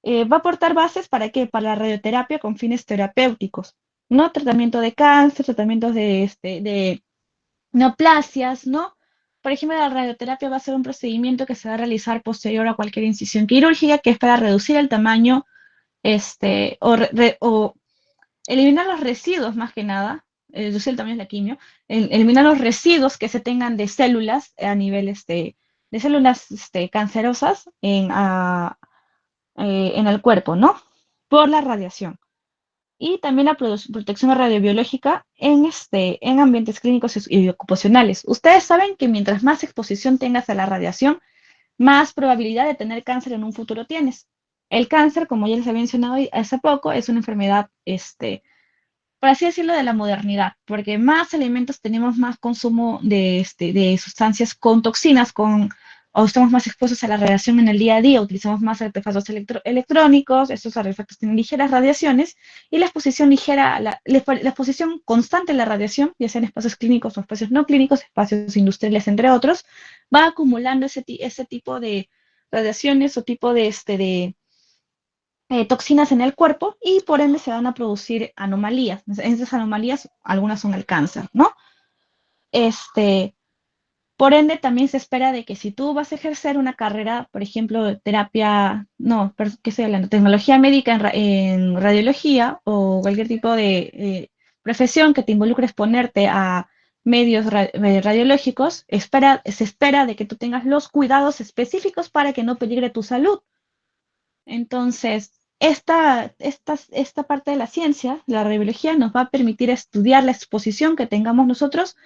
Va a aportar bases para qué, para la radioterapia con fines terapéuticos, ¿no? Tratamiento de cáncer, tratamientos de neoplasias, ¿no? Por ejemplo, la radioterapia va a ser un procedimiento que se va a realizar posterior a cualquier incisión quirúrgica, que es para reducir el tamaño, o eliminar los residuos más que nada, reducir el tamaño de la quimio, eliminar los residuos que se tengan de células a nivel de células cancerosas en el cuerpo, ¿no? Por la radiación. Y también la protección radiobiológica en ambientes clínicos y ocupacionales. Ustedes saben que mientras más exposición tengas a la radiación, más probabilidad de tener cáncer en un futuro tienes. El cáncer, como ya les había mencionado hace poco, es una enfermedad, por así decirlo, de la modernidad, porque más alimentos tenemos, más consumo de sustancias con toxinas, o estamos más expuestos a la radiación en el día a día, utilizamos más artefactos electrónicos, estos artefactos tienen ligeras radiaciones, y la exposición ligera, la exposición constante a la radiación, ya sean espacios clínicos o espacios no clínicos, espacios industriales, entre otros, va acumulando ese tipo de radiaciones o tipo de toxinas en el cuerpo y por ende se van a producir anomalías. Esas anomalías, algunas son el cáncer, ¿no? Este, por ende, también se espera de que si tú vas a ejercer una carrera, por ejemplo, de terapia, no, ¿qué estoy hablando? Tecnología médica en radiología o cualquier tipo de profesión que te involucre exponerte a medios radiológicos, se espera de que tú tengas los cuidados específicos para que no peligre tu salud. Entonces, esta parte de la ciencia, la radiobiología, nos va a permitir estudiar la exposición que tengamos nosotros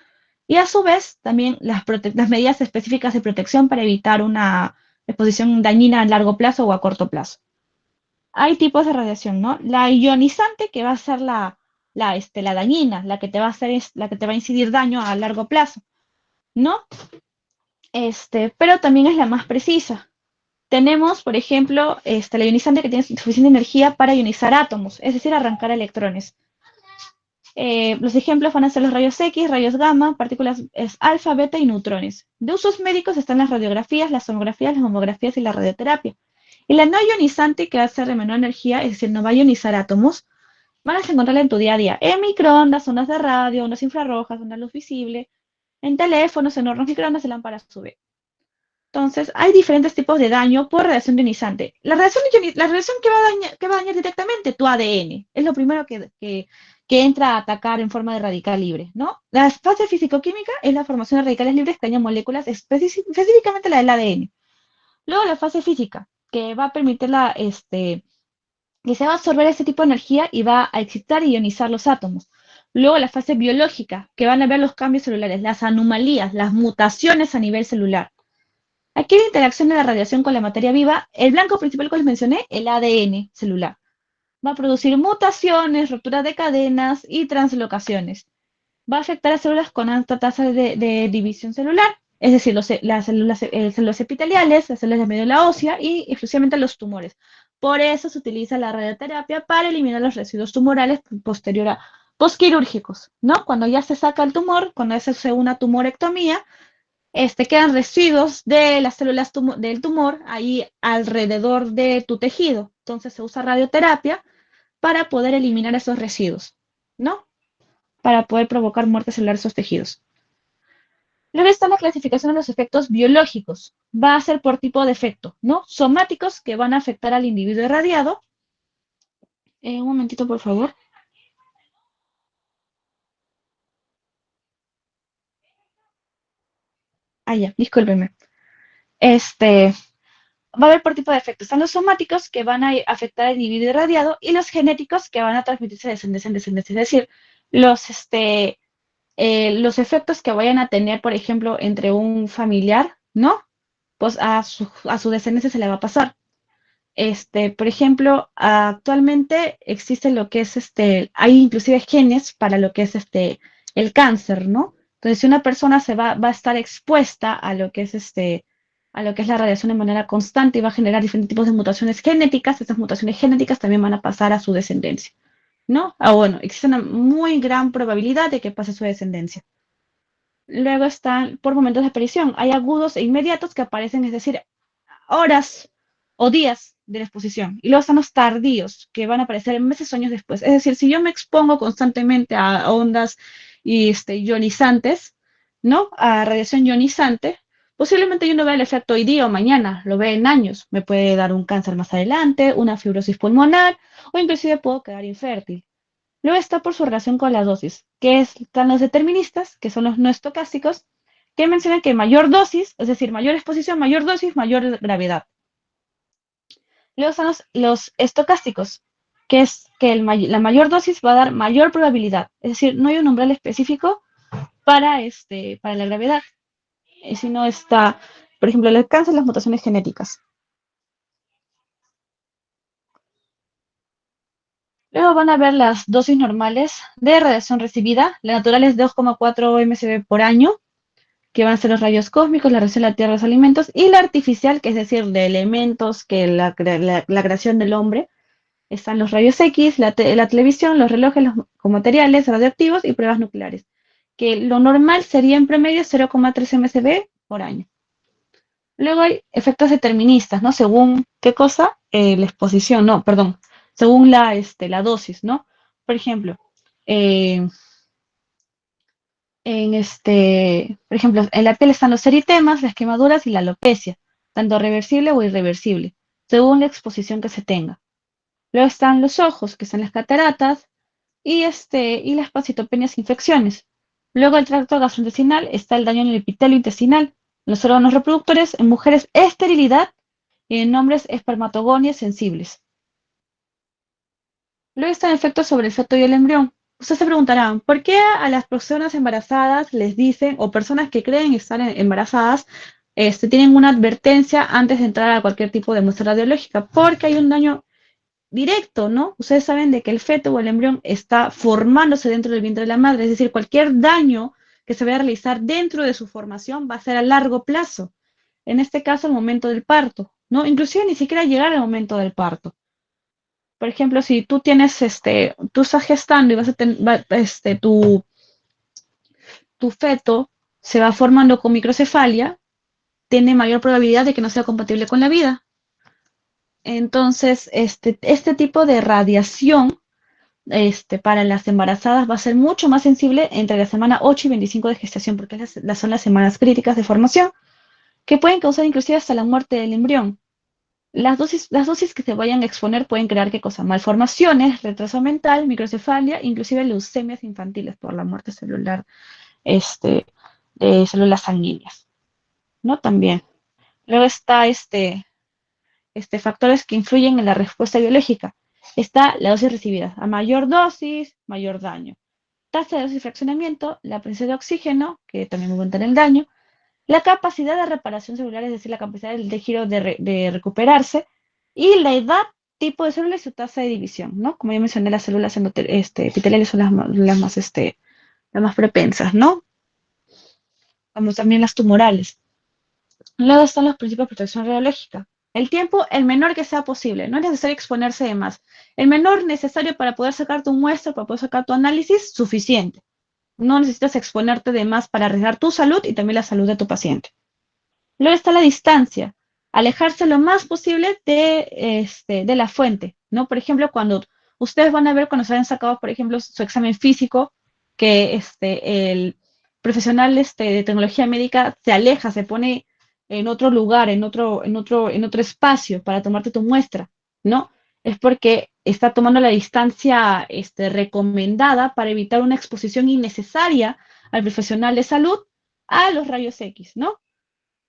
y a su vez también las medidas específicas de protección para evitar una exposición dañina a largo plazo o a corto plazo. Hay tipos de radiación, ¿no? La ionizante, que va a ser la dañina, la que te va a hacer, la que te va a incidir daño a largo plazo, ¿no? Pero también es la más precisa. Tenemos, por ejemplo, la ionizante, que tiene suficiente energía para ionizar átomos, es decir, arrancar electrones. Los ejemplos van a ser los rayos X, rayos gamma, partículas alfa, beta y neutrones. De usos médicos están las radiografías, las sonografías, las mamografías y la radioterapia. Y la no ionizante, que va a ser de menor energía, es decir, no va a ionizar átomos, van a encontrarla en tu día a día, en microondas, ondas de radio, ondas infrarrojas, ondas luz visible, en teléfonos, en hornos microondas y lámparas UV. Entonces, hay diferentes tipos de daño por radiación ionizante. La radiación que va a dañar directamente tu ADN. Es lo primero que entra a atacar en forma de radical libre, ¿no? La fase físico-química es la formación de radicales libres que dañan moléculas, específicamente la del ADN. Luego la fase física, que va a permitir que se va a absorber ese tipo de energía y va a excitar y ionizar los átomos. Luego la fase biológica, que van a ver los cambios celulares, las anomalías, las mutaciones a nivel celular. Aquí la interacción de la radiación con la materia viva, el blanco principal que les mencioné, el ADN celular. Va a producir mutaciones, ruptura de cadenas y translocaciones. Va a afectar a células con alta tasa de división celular, es decir, las células epiteliales, las células de médula ósea y exclusivamente los tumores. Por eso se utiliza la radioterapia para eliminar los residuos tumorales posquirúrgicos, ¿no? Cuando ya se saca el tumor, cuando se hace una tumorectomía, quedan residuos de las células del tumor ahí alrededor de tu tejido. Entonces se usa radioterapia para poder eliminar esos residuos, ¿no? Para poder provocar muerte celular de esos tejidos. Luego está la clasificación de los efectos biológicos. Va a ser por tipo de efecto, ¿no? Somáticos que van a afectar al individuo irradiado. Un momentito, por favor. Ah, ya, discúlpenme. Va a haber por tipo de efecto. Están los somáticos que van a afectar al individuo irradiado y los genéticos que van a transmitirse de descendencia en descendencia. Es decir, los efectos que vayan a tener, por ejemplo, entre un familiar, ¿no? Pues a su descendencia se le va a pasar. Por ejemplo, actualmente existe lo que es hay inclusive genes para lo que es el cáncer, ¿no? Entonces, si una persona va a estar expuesta a lo que es a lo que es la radiación de manera constante y va a generar diferentes tipos de mutaciones genéticas, estas mutaciones genéticas también van a pasar a su descendencia, ¿no? Bueno, existe una muy gran probabilidad de que pase a su descendencia. Luego están por momentos de aparición. Hay agudos e inmediatos que aparecen, es decir, horas o días de la exposición. Y luego están los tardíos, que van a aparecer meses o años después. Es decir, si yo me expongo constantemente a ondas ionizantes, ¿no? A radiación ionizante, posiblemente yo no vea el efecto hoy día o mañana, lo vea en años. Me puede dar un cáncer más adelante, una fibrosis pulmonar o inclusive puedo quedar infértil. Luego está por su relación con la dosis, que están los deterministas, que son los no estocásticos, que mencionan que mayor dosis, es decir, mayor exposición, mayor dosis, mayor gravedad. Luego están los estocásticos, que es que la mayor dosis va a dar mayor probabilidad. Es decir, no hay un umbral específico para la gravedad, sino está, por ejemplo, el alcance de las mutaciones genéticas. Luego van a ver las dosis normales de radiación recibida. La natural es 2,4 mSv por año, que van a ser los rayos cósmicos, la radiación de la Tierra, los alimentos, y la artificial, que es decir, de elementos que la creación del hombre. Están los rayos X, la televisión, los relojes con materiales radioactivos y pruebas nucleares, que lo normal sería en promedio 0,3 mSv por año. Luego hay efectos deterministas, ¿no? Según qué cosa, la exposición, no, perdón, según la dosis, ¿no? Por ejemplo, eh, por ejemplo, en la piel están los eritemas, las quemaduras y la alopecia, tanto reversible o irreversible, según la exposición que se tenga. Luego están los ojos, que son las cataratas, y las pasitopenias infecciones. Luego el tracto gastrointestinal está el daño en el epitelio intestinal, en los órganos reproductores, en mujeres esterilidad y en hombres espermatogonias sensibles. Luego están efectos sobre el feto y el embrión. Ustedes se preguntarán, ¿por qué a las personas embarazadas les dicen, o personas que creen estar embarazadas, tienen una advertencia antes de entrar a cualquier tipo de muestra radiológica? Porque hay un daño directo, ¿no? Ustedes saben de que el feto o el embrión está formándose dentro del vientre de la madre, es decir, cualquier daño que se vaya a realizar dentro de su formación va a ser a largo plazo. En este caso, el momento del parto, ¿no? Inclusive ni siquiera llegar al momento del parto. Por ejemplo, si tú tú estás gestando y vas a tener, tu feto se va formando con microcefalia, tiene mayor probabilidad de que no sea compatible con la vida. Entonces, este tipo de radiación para las embarazadas va a ser mucho más sensible entre la semana 8 y 25 de gestación, porque son las semanas críticas de formación, que pueden causar inclusive hasta la muerte del embrión. Las dosis que se vayan a exponer pueden crear, ¿qué cosa? Malformaciones, retraso mental, microcefalia, inclusive leucemias infantiles por la muerte celular de células sanguíneas, ¿no? También. Luego está factores que influyen en la respuesta biológica. Está la dosis recibida. A mayor dosis, mayor daño. Tasa de dosis de fraccionamiento, la presencia de oxígeno, que también aumenta el daño, la capacidad de reparación celular, es decir, la capacidad del tejido de recuperarse, y la edad, tipo de célula y su tasa de división, ¿no? Como ya mencioné, las células epiteliales son las más propensas, ¿no? Como también las tumorales. Luego están los principios de protección radiológica. El tiempo, el menor que sea posible. No es necesario exponerse de más. El menor necesario para poder sacar tu muestra, para poder sacar tu análisis, suficiente. No necesitas exponerte de más para arriesgar tu salud y también la salud de tu paciente. Luego está la distancia. Alejarse lo más posible de la fuente, ¿no? Por ejemplo, cuando ustedes van a ver cuando se hayan sacado, por ejemplo, su examen físico, que el profesional de tecnología médica se aleja, se pone en otro lugar, en otro espacio para tomarte tu muestra, ¿no? Es porque está tomando la distancia recomendada para evitar una exposición innecesaria al profesional de salud a los rayos X, ¿no?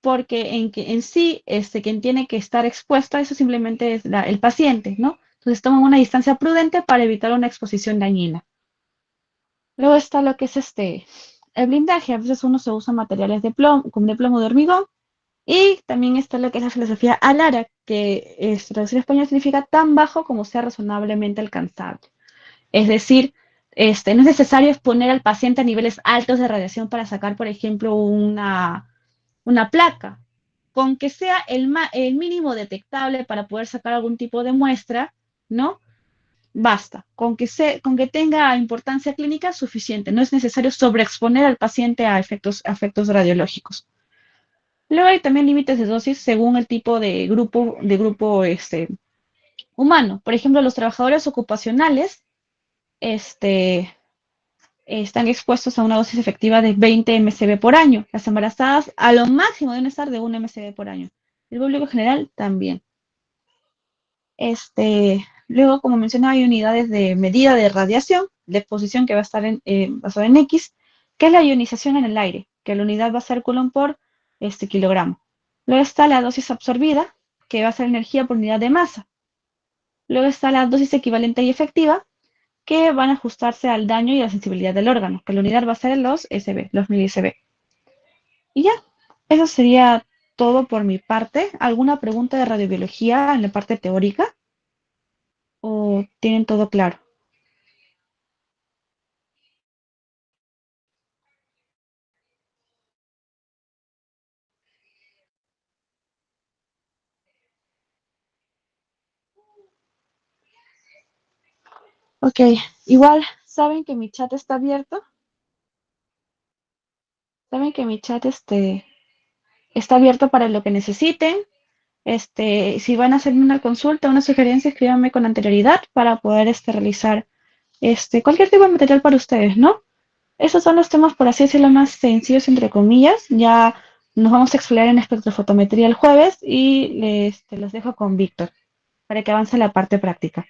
Porque en sí, quien tiene que estar expuesto a eso simplemente es el paciente, ¿no? Entonces toman una distancia prudente para evitar una exposición dañina. Luego está lo que es el blindaje. A veces uno se usa materiales de plomo, como de plomo de hormigón, y también está lo que es la filosofía Alara, que traducción española significa tan bajo como sea razonablemente alcanzable. Es decir, no es necesario exponer al paciente a niveles altos de radiación para sacar, por ejemplo, una placa. Con que sea el mínimo detectable para poder sacar algún tipo de muestra, ¿no? Basta. Con que tenga importancia clínica, suficiente. No es necesario sobreexponer al paciente a efectos radiológicos. Luego hay también límites de dosis según el tipo de grupo humano. Por ejemplo, los trabajadores ocupacionales están expuestos a una dosis efectiva de 20 mcv por año. Las embarazadas a lo máximo deben estar de 1 mcv por año. El público general también. Luego, como mencionaba, hay unidades de medida de radiación, de exposición que va a estar basada en X, que es la ionización en el aire, que la unidad va a ser Coulomb por kilogramo. Luego está la dosis absorbida, que va a ser energía por unidad de masa. Luego está la dosis equivalente y efectiva, que van a ajustarse al daño y a la sensibilidad del órgano, que la unidad va a ser los SB, los mili-SB. Y ya, eso sería todo por mi parte. ¿Alguna pregunta de radiobiología en la parte teórica? ¿O tienen todo claro? Ok, igual saben que mi chat está abierto. Saben que mi chat está abierto para lo que necesiten. Si van a hacerme una consulta, una sugerencia, escríbanme con anterioridad para poder realizar cualquier tipo de material para ustedes, ¿no? Esos son los temas, por así decirlo, más sencillos, entre comillas. Ya nos vamos a explorar en espectrofotometría el jueves y los dejo con Víctor para que avance la parte práctica.